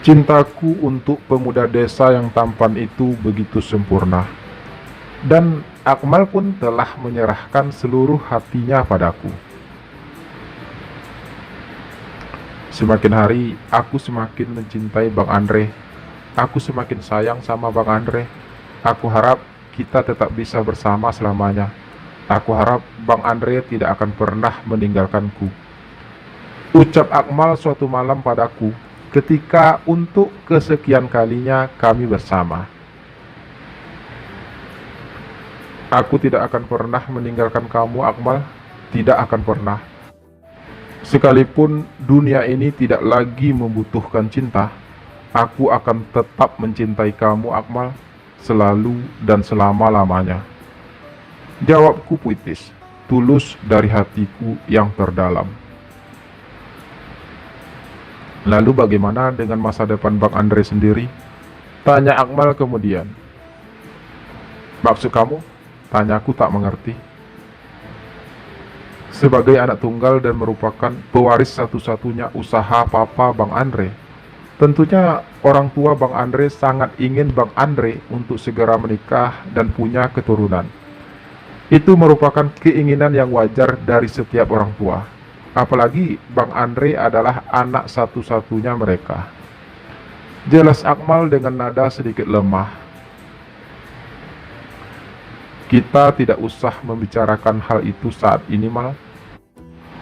Cintaku untuk pemuda desa yang tampan itu begitu sempurna. Dan Akmal pun telah menyerahkan seluruh hatinya padaku. Semakin hari, aku semakin mencintai Bang Andre. Aku semakin sayang sama Bang Andre. Aku harap kita tetap bisa bersama selamanya. Aku harap Bang Andre tidak akan pernah meninggalkanku. Ucap Akmal suatu malam padaku ketika untuk kesekian kalinya kami bersama. Aku tidak akan pernah meninggalkan kamu, Akmal. Tidak akan pernah. Sekalipun dunia ini tidak lagi membutuhkan cinta, aku akan tetap mencintai kamu, Akmal, selalu dan selama-lamanya. Jawabku puitis, tulus dari hatiku yang terdalam. Lalu bagaimana dengan masa depan Bang Andre sendiri? Tanya Akmal kemudian. Maksud kamu? Tanyaku tak mengerti. Sebagai anak tunggal dan merupakan pewaris satu-satunya usaha papa Bang Andre, tentunya orang tua Bang Andre sangat ingin Bang Andre untuk segera menikah dan punya keturunan. Itu merupakan keinginan yang wajar dari setiap orang tua. Apalagi Bang Andre adalah anak satu-satunya mereka. Jelas Akmal dengan nada sedikit lemah. Kita tidak usah membicarakan hal itu saat ini, Mal.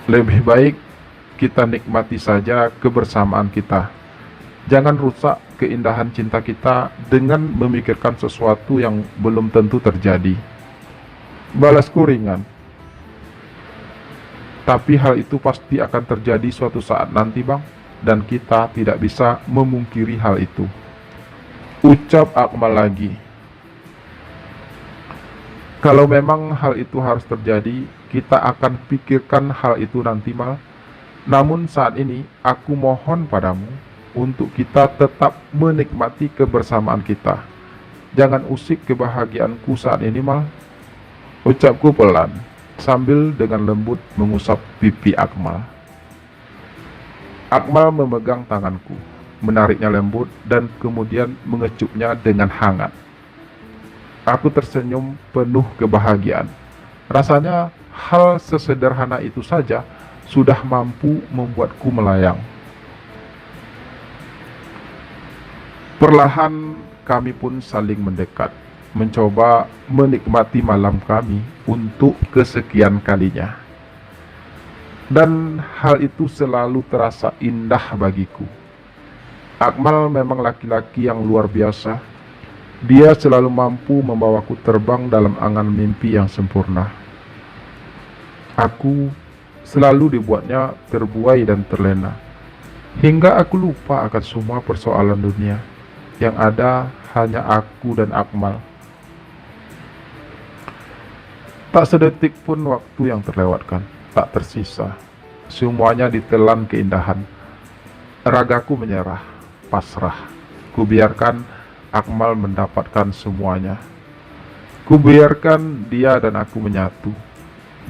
Lebih baik kita nikmati saja kebersamaan kita. Jangan rusak keindahan cinta kita dengan memikirkan sesuatu yang belum tentu terjadi. Balasku ringan. Tapi hal itu pasti akan terjadi suatu saat nanti, Bang. Dan kita tidak bisa memungkiri hal itu. Ucap Akmal lagi. Kalau memang hal itu harus terjadi, kita akan pikirkan hal itu nanti, Mal. Namun saat ini, aku mohon padamu untuk kita tetap menikmati kebersamaan kita. Jangan usik kebahagiaanku saat ini, Mal. Ucapku pelan, sambil dengan lembut mengusap pipi Akmal. Akmal memegang tanganku, menariknya lembut, dan kemudian mengecupnya dengan hangat. Aku tersenyum penuh kebahagiaan. Rasanya hal sesederhana itu saja sudah mampu membuatku melayang. Perlahan kami pun saling mendekat, mencoba menikmati malam kami untuk kesekian kalinya. Dan hal itu selalu terasa indah bagiku. Akmal memang laki-laki yang luar biasa. Dia selalu mampu membawaku terbang dalam angan mimpi yang sempurna. Aku selalu dibuatnya terbuai dan terlena, hingga aku lupa akan semua persoalan dunia. Yang ada hanya aku dan Akmal. Tak sedetik pun waktu yang terlewatkan, tak tersisa. Semuanya ditelan keindahan. Ragaku menyerah, pasrah. Kubiarkan Akmal mendapatkan semuanya. Kubiarkan dia dan aku menyatu,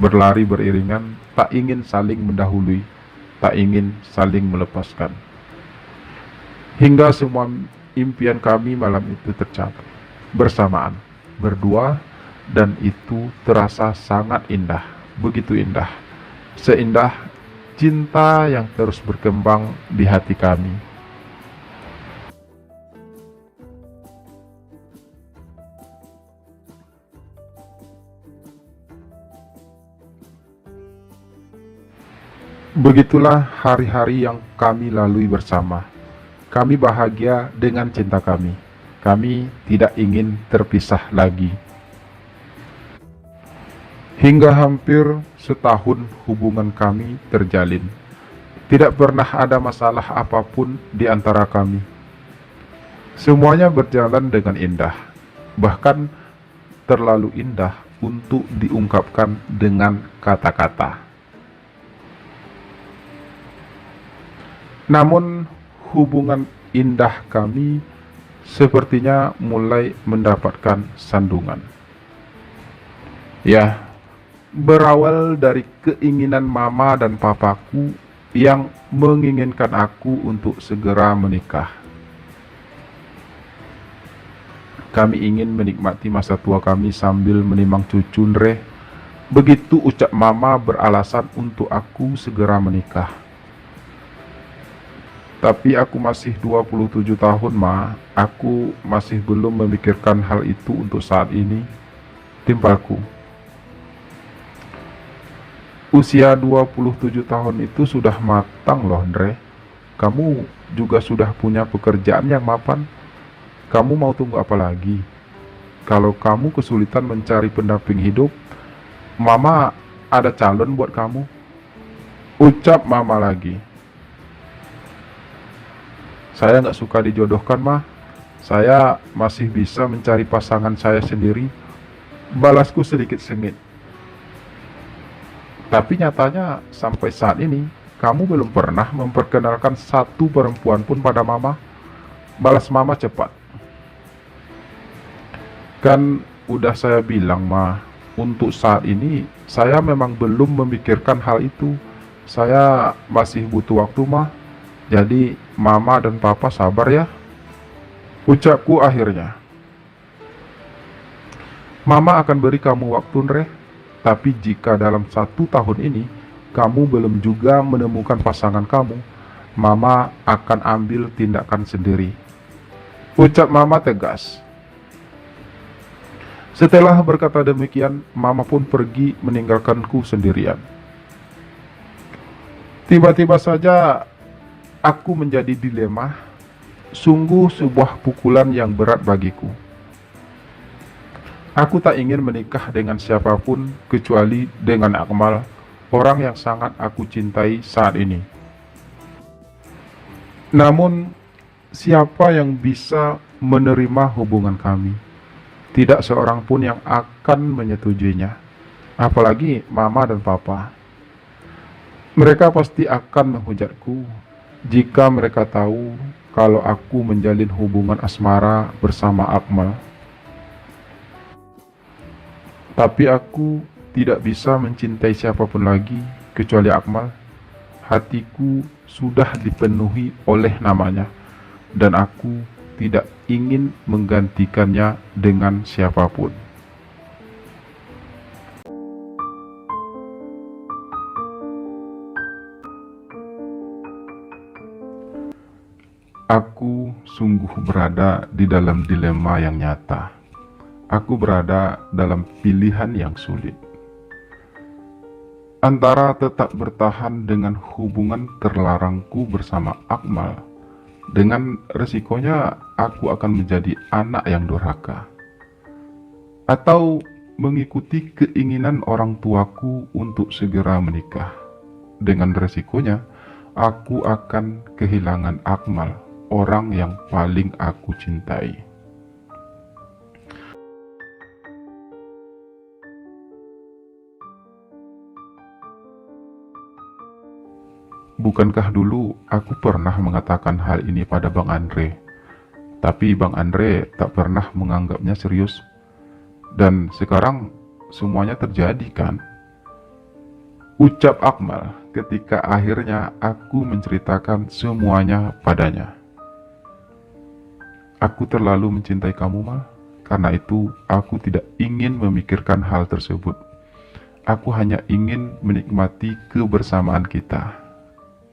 berlari beriringan, tak ingin saling mendahului, tak ingin saling melepaskan. Hingga semua impian kami malam itu tercapai bersamaan, berdua, dan itu terasa sangat indah, begitu indah, seindah cinta yang terus berkembang di hati kami. Begitulah hari-hari yang kami lalui bersama. Kami bahagia dengan cinta kami. Kami tidak ingin terpisah lagi. Hingga hampir setahun hubungan kami terjalin. Tidak pernah ada masalah apapun di antara kami. Semuanya berjalan dengan indah. Bahkan terlalu indah untuk diungkapkan dengan kata-kata. Namun hubungan indah kami sepertinya mulai mendapatkan sandungan. Ya, berawal dari keinginan mama dan papaku yang menginginkan aku untuk segera menikah. Kami ingin menikmati masa tua kami sambil menimang cucu Nreh. Begitu ucap mama beralasan untuk aku segera menikah. Tapi aku masih 27 tahun, Ma. Aku masih belum memikirkan hal itu untuk saat ini. Timpalku. Usia 27 tahun itu sudah matang loh, Andre. Kamu juga sudah punya pekerjaan yang mapan. Kamu mau tunggu apa lagi? Kalau kamu kesulitan mencari pendamping hidup, Mama ada calon buat kamu. Ucap Mama lagi. Saya nggak suka dijodohkan, Ma. Saya masih bisa mencari pasangan saya sendiri. Balasku sedikit sengit. Tapi nyatanya sampai saat ini, kamu belum pernah memperkenalkan satu perempuan pun pada Mama. Balas Mama cepat. Kan udah saya bilang, Ma, untuk saat ini saya memang belum memikirkan hal itu. Saya masih butuh waktu, Ma. Jadi Mama dan Papa sabar ya. Ucapku akhirnya. Mama akan beri kamu waktu, Nreh. Tapi jika dalam 1 tahun ini kamu belum juga menemukan pasangan kamu, Mama akan ambil tindakan sendiri. Ucap Mama tegas. Setelah berkata demikian, Mama pun pergi meninggalkanku sendirian. Tiba-tiba saja aku menjadi dilema, sungguh sebuah pukulan yang berat bagiku. Aku tak ingin menikah dengan siapapun kecuali dengan Akmal, orang yang sangat aku cintai saat ini. Namun, siapa yang bisa menerima hubungan kami? Tidak seorang pun yang akan menyetujuinya, apalagi Mama dan Papa. Mereka pasti akan menghujatku jika mereka tahu kalau aku menjalin hubungan asmara bersama Akmal. Tapi aku tidak bisa mencintai siapapun lagi kecuali Akmal. Hatiku sudah dipenuhi oleh namanya, dan aku tidak ingin menggantikannya dengan siapapun. Aku sungguh berada di dalam dilema yang nyata. Aku berada dalam pilihan yang sulit. Antara tetap bertahan dengan hubungan terlarangku bersama Akmal, dengan resikonya aku akan menjadi anak yang durhaka, atau mengikuti keinginan orang tuaku untuk segera menikah. Dengan resikonya, aku akan kehilangan Akmal, orang yang paling aku cintai. Bukankah dulu aku pernah mengatakan hal ini pada Bang Andre, tapi Bang Andre tak pernah menganggapnya serius. Dan sekarang semuanya terjadi kan? Ucap Akmal ketika akhirnya aku menceritakan semuanya padanya. Aku terlalu mencintai kamu, Mal. Karena itu aku tidak ingin memikirkan hal tersebut. Aku hanya ingin menikmati kebersamaan kita.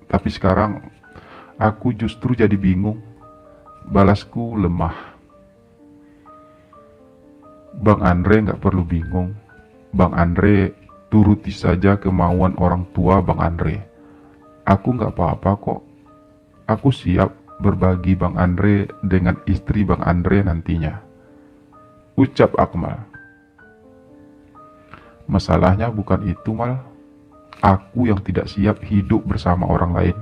Tapi sekarang aku justru jadi bingung. Balasku lemah. Bang Andre nggak perlu bingung. Bang Andre turuti saja kemauan orang tua Bang Andre. Aku nggak apa-apa kok. Aku siap berbagi Bang Andre dengan istri Bang Andre nantinya. Ucap Akmal. Masalahnya bukan itu, Mal. Aku yang tidak siap hidup bersama orang lain.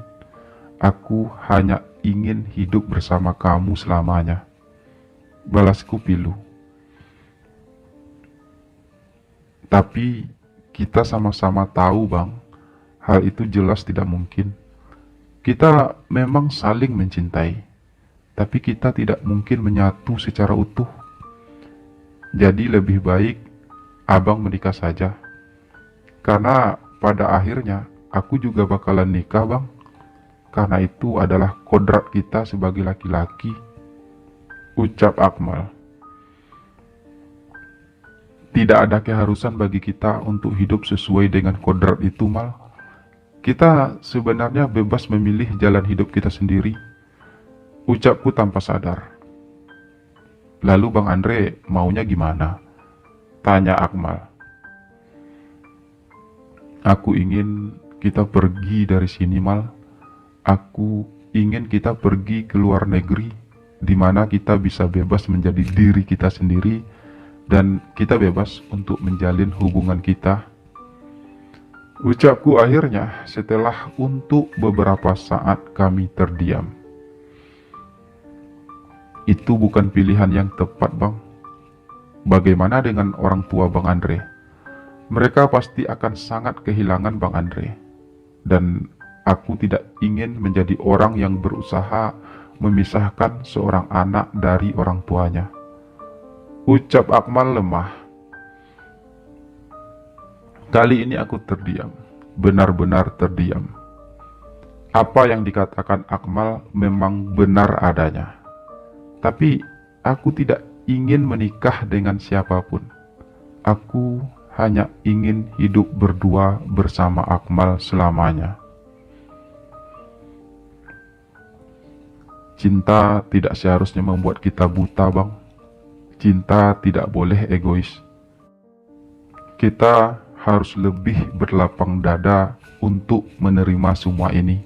Aku hanya ingin hidup bersama kamu selamanya. Balasku pilu. Tapi kita sama-sama tahu, Bang, hal itu jelas tidak mungkin. Kita memang saling mencintai, tapi kita tidak mungkin menyatu secara utuh. Jadi lebih baik Abang menikah saja. Karena pada akhirnya aku juga bakalan nikah, Bang. Karena itu adalah kodrat kita sebagai laki-laki. Ucap Akmal. Tidak ada keharusan bagi kita untuk hidup sesuai dengan kodrat itu, Mal. Kita sebenarnya bebas memilih jalan hidup kita sendiri. Ucapku tanpa sadar. Lalu Bang Andre maunya gimana? Tanya Akmal. Aku ingin kita pergi dari sini, Mal. Aku ingin kita pergi ke luar negeri, di mana kita bisa bebas menjadi diri kita sendiri, dan kita bebas untuk menjalin hubungan kita. Ucapku akhirnya setelah untuk beberapa saat kami terdiam. Itu bukan pilihan yang tepat, Bang. Bagaimana dengan orang tua Bang Andre? Mereka pasti akan sangat kehilangan Bang Andre. Dan aku tidak ingin menjadi orang yang berusaha memisahkan seorang anak dari orang tuanya. Ucap Akmal lemah. Kali ini aku terdiam, benar-benar terdiam. Apa yang dikatakan Akmal memang benar adanya. Tapi aku tidak ingin menikah dengan siapapun. Aku hanya ingin hidup berdua bersama Akmal selamanya. Cinta tidak seharusnya membuat kita buta, Bang. Cinta tidak boleh egois. Kita harus lebih berlapang dada untuk menerima semua ini.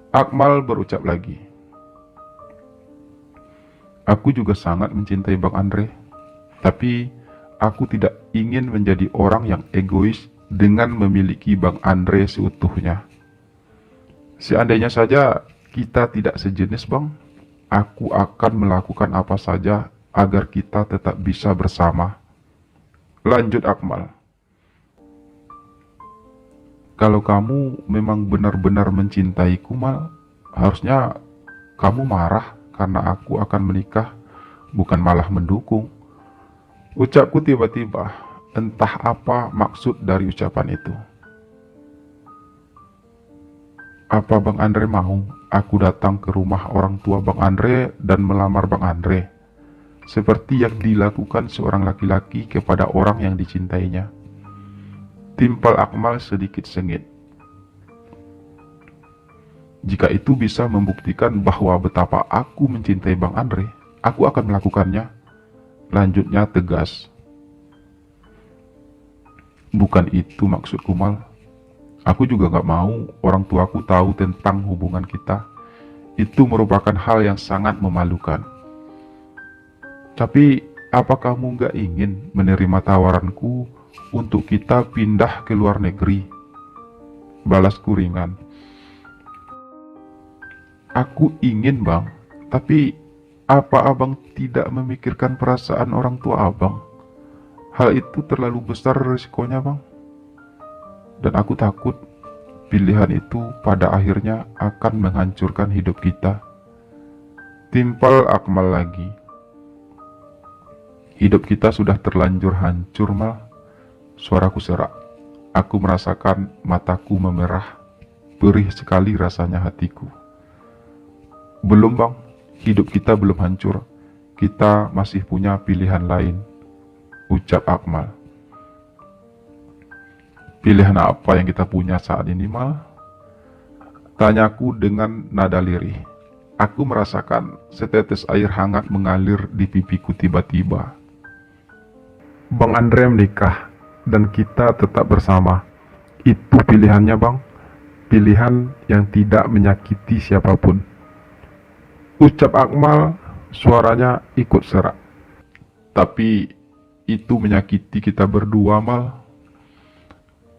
Akmal berucap lagi. Aku juga sangat mencintai Bang Andre. Tapi aku tidak ingin menjadi orang yang egois dengan memiliki Bang Andre seutuhnya. Seandainya saja kita tidak sejenis, Bang, aku akan melakukan apa saja agar kita tetap bisa bersama. Lanjut Akmal. Kalau kamu memang benar-benar mencintaiku, Mal, harusnya kamu marah karena aku akan menikah, bukan malah mendukung. Ucapku tiba-tiba, entah apa maksud dari ucapan itu. Apa Bang Andre mau aku datang ke rumah orang tua Bang Andre dan melamar Bang Andre, seperti yang dilakukan seorang laki-laki kepada orang yang dicintainya? Timpal Akmal sedikit sengit. Jika itu bisa membuktikan bahwa betapa aku mencintai Bang Andre, aku akan melakukannya. Lanjutnya tegas. Bukan itu maksudku, Mal. Aku juga gak mau orang tuaku tahu tentang hubungan kita. Itu merupakan hal yang sangat memalukan. Tapi, apa kamu gak ingin menerima tawaranku untuk kita pindah ke luar negeri? Balasku ringan. Aku ingin, Bang, tapi apa abang tidak memikirkan perasaan orang tua abang? Hal itu terlalu besar risikonya, Bang. Dan aku takut pilihan itu pada akhirnya akan menghancurkan hidup kita. Timpal Akmal lagi. Hidup kita sudah terlanjur hancur, Mal. Suaraku serak. Aku merasakan mataku memerah. Perih sekali rasanya hatiku. Belum, Bang. Hidup kita belum hancur. Kita masih punya pilihan lain, ucap Akmal. Pilihan apa yang kita punya saat ini, Mal? Tanyaku dengan nada lirih. Aku merasakan setetes air hangat mengalir di pipiku tiba-tiba. Bang Andre menikah dan kita tetap bersama. Itu pilihannya, Bang. Pilihan yang tidak menyakiti siapapun, ucap Akmal, suaranya ikut serak. Tapi itu menyakiti kita berdua, Mal.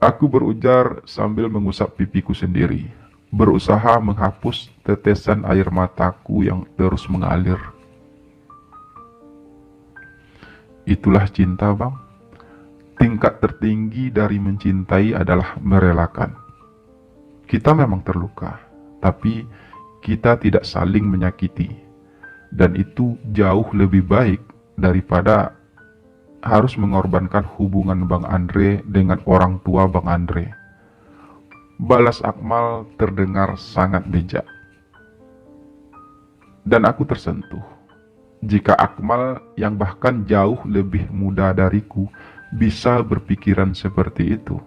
Aku berujar sambil mengusap pipiku sendiri, berusaha menghapus tetesan air mataku yang terus mengalir. Itulah cinta, Bang. Tingkat tertinggi dari mencintai adalah merelakan. Kita memang terluka, tapi kita tidak saling menyakiti. Dan itu jauh lebih baik daripada harus mengorbankan hubungan Bang Andre dengan orang tua Bang Andre. Balas Akmal terdengar sangat bijak. Dan aku tersentuh. Jika Akmal yang bahkan jauh lebih muda dariku bisa berpikiran seperti itu,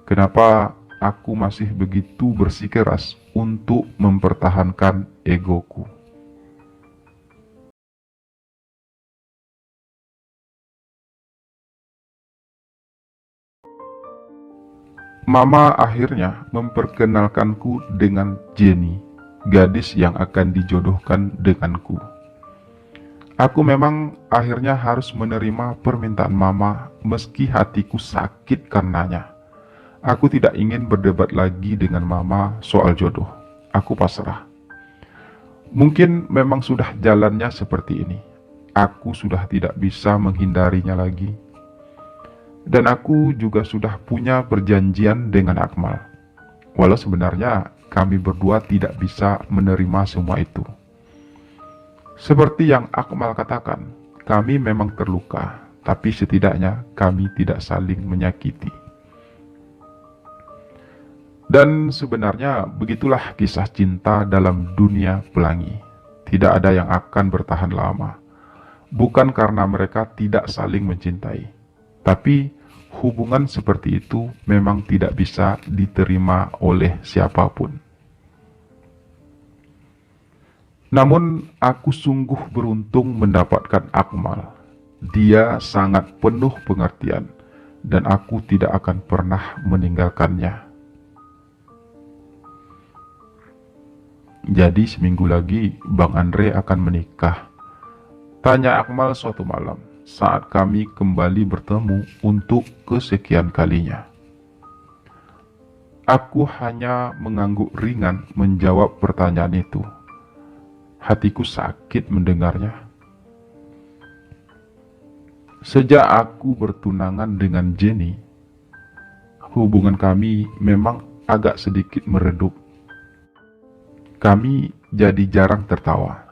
kenapa aku masih begitu bersikeras untuk mempertahankan egoku? Mama akhirnya memperkenalkanku dengan Jenny, gadis yang akan dijodohkan denganku. Aku memang akhirnya harus menerima permintaan Mama meski hatiku sakit karenanya. Aku tidak ingin berdebat lagi dengan Mama soal jodoh. Aku pasrah. Mungkin memang sudah jalannya seperti ini. Aku sudah tidak bisa menghindarinya lagi. Dan aku juga sudah punya perjanjian dengan Akmal. Walau sebenarnya kami berdua tidak bisa menerima semua itu. Seperti yang Akmal katakan, kami memang terluka, tapi setidaknya kami tidak saling menyakiti. Dan sebenarnya begitulah kisah cinta dalam dunia pelangi. Tidak ada yang akan bertahan lama. Bukan karena mereka tidak saling mencintai, tapi hubungan seperti itu memang tidak bisa diterima oleh siapapun. Namun aku sungguh beruntung mendapatkan Akmal. Dia sangat penuh pengertian dan aku tidak akan pernah meninggalkannya. Jadi seminggu lagi Bang Andre akan menikah, tanya Akmal suatu malam saat kami kembali bertemu untuk kesekian kalinya. Aku hanya mengangguk ringan menjawab pertanyaan itu. Hatiku sakit mendengarnya. Sejak aku bertunangan dengan Jenny, hubungan kami memang agak sedikit meredup. Kami jadi jarang tertawa.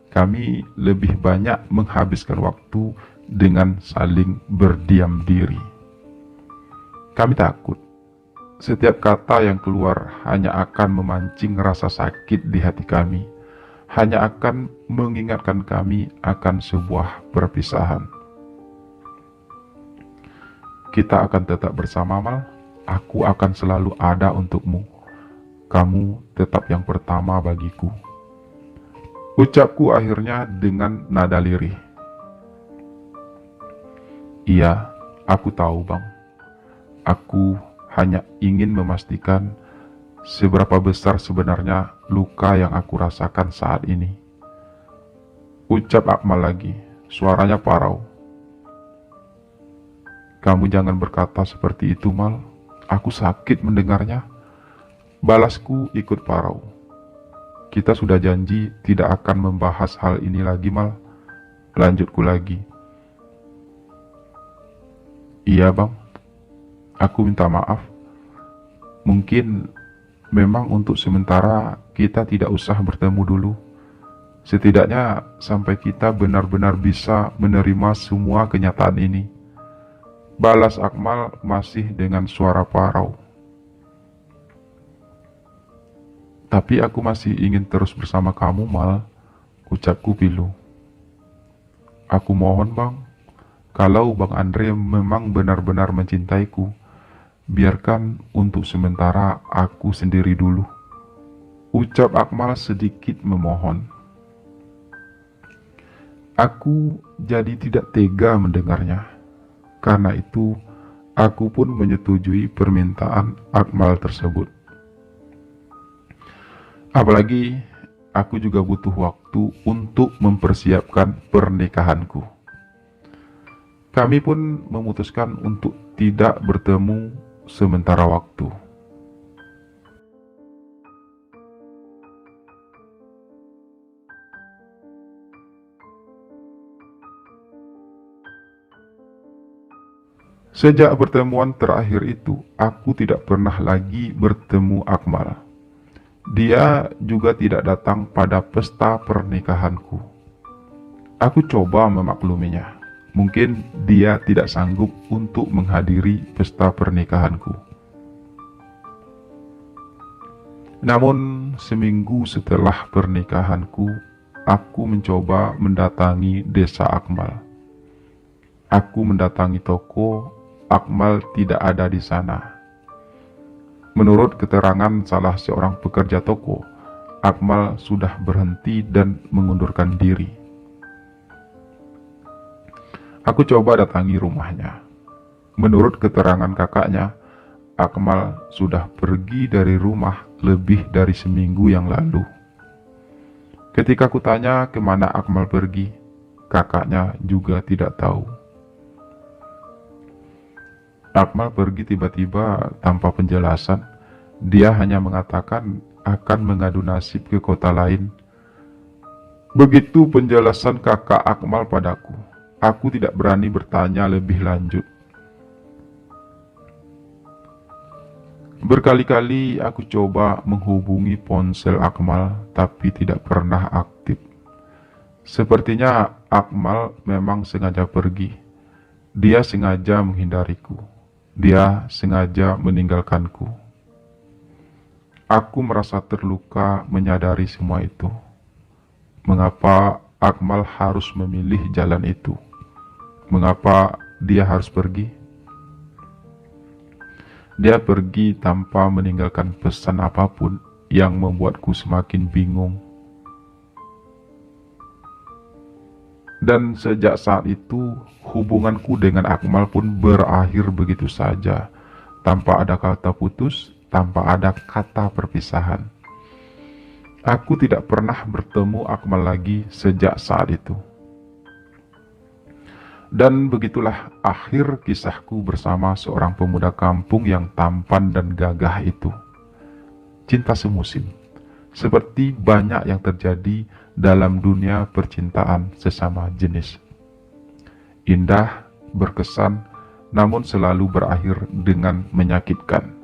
Kami lebih banyak menghabiskan waktu dengan saling berdiam diri. Kami takut setiap kata yang keluar hanya akan memancing rasa sakit di hati kami, hanya akan mengingatkan kami akan sebuah perpisahan. Kita akan tetap bersama, Mal. Aku akan selalu ada untukmu. kamu tetap yang pertama bagiku. Ucapku akhirnya dengan nada lirih. Iya, aku tahu bang. Aku hanya ingin memastikan seberapa besar sebenarnya luka yang aku rasakan saat ini. Ucap Akmal lagi, suaranya parau. Kamu jangan berkata seperti itu, Mal. Aku sakit mendengarnya. Balasku ikut parau. Kita sudah janji tidak akan membahas hal ini lagi, Mal. Lanjutku lagi. Iya, Bang. Aku minta maaf. Mungkin memang untuk sementara kita tidak usah bertemu dulu. Setidaknya sampai kita benar-benar bisa menerima semua kenyataan ini. Balas Akmal masih dengan suara parau. Tapi aku masih ingin terus bersama kamu, Mal. Ucapku pilu. Aku mohon, Bang. Kalau Bang Andre memang benar-benar mencintaiku, biarkan untuk sementara aku sendiri dulu. Ucap Akmal sedikit memohon. Aku jadi tidak tega mendengarnya. Karena itu, aku pun menyetujui permintaan Akmal tersebut. Apalagi, aku juga butuh waktu untuk mempersiapkan pernikahanku. Kami pun memutuskan untuk tidak bertemu sementara waktu. Sejak pertemuan terakhir itu, aku tidak pernah lagi bertemu Akmal. Dia juga tidak datang pada pesta pernikahanku. Aku coba memakluminya. Mungkin dia tidak sanggup untuk menghadiri pesta pernikahanku. Namun, seminggu setelah pernikahanku, aku mencoba mendatangi desa Akmal. Aku mendatangi toko, Akmal tidak ada di sana. Menurut keterangan salah seorang pekerja toko, Akmal sudah berhenti dan mengundurkan diri. Aku coba datangi rumahnya. Menurut keterangan kakaknya, Akmal sudah pergi dari rumah lebih dari seminggu yang lalu. Ketika ku tanya kemana Akmal pergi, kakaknya juga tidak tahu. Akmal pergi tiba-tiba tanpa penjelasan. Dia hanya mengatakan akan mengadu nasib ke kota lain. Begitu penjelasan kakak Akmal padaku. Aku tidak berani bertanya lebih lanjut. Berkali-kali aku coba menghubungi ponsel Akmal, tapi tidak pernah aktif. Sepertinya Akmal memang sengaja pergi. Dia sengaja menghindariku. Dia sengaja meninggalkanku. Aku merasa terluka menyadari semua itu. Mengapa Akmal harus memilih jalan itu? Mengapa dia harus pergi? Dia pergi tanpa meninggalkan pesan apapun yang membuatku semakin bingung. Dan sejak saat itu, hubunganku dengan Akmal pun berakhir begitu saja, tanpa ada kata putus, tanpa ada kata perpisahan. Aku tidak pernah bertemu Akmal lagi sejak saat itu. Dan begitulah akhir kisahku bersama seorang pemuda kampung yang tampan dan gagah itu. Cinta semusim, seperti banyak yang terjadi dalam dunia percintaan sesama jenis. Indah, berkesan, namun selalu berakhir dengan menyakitkan.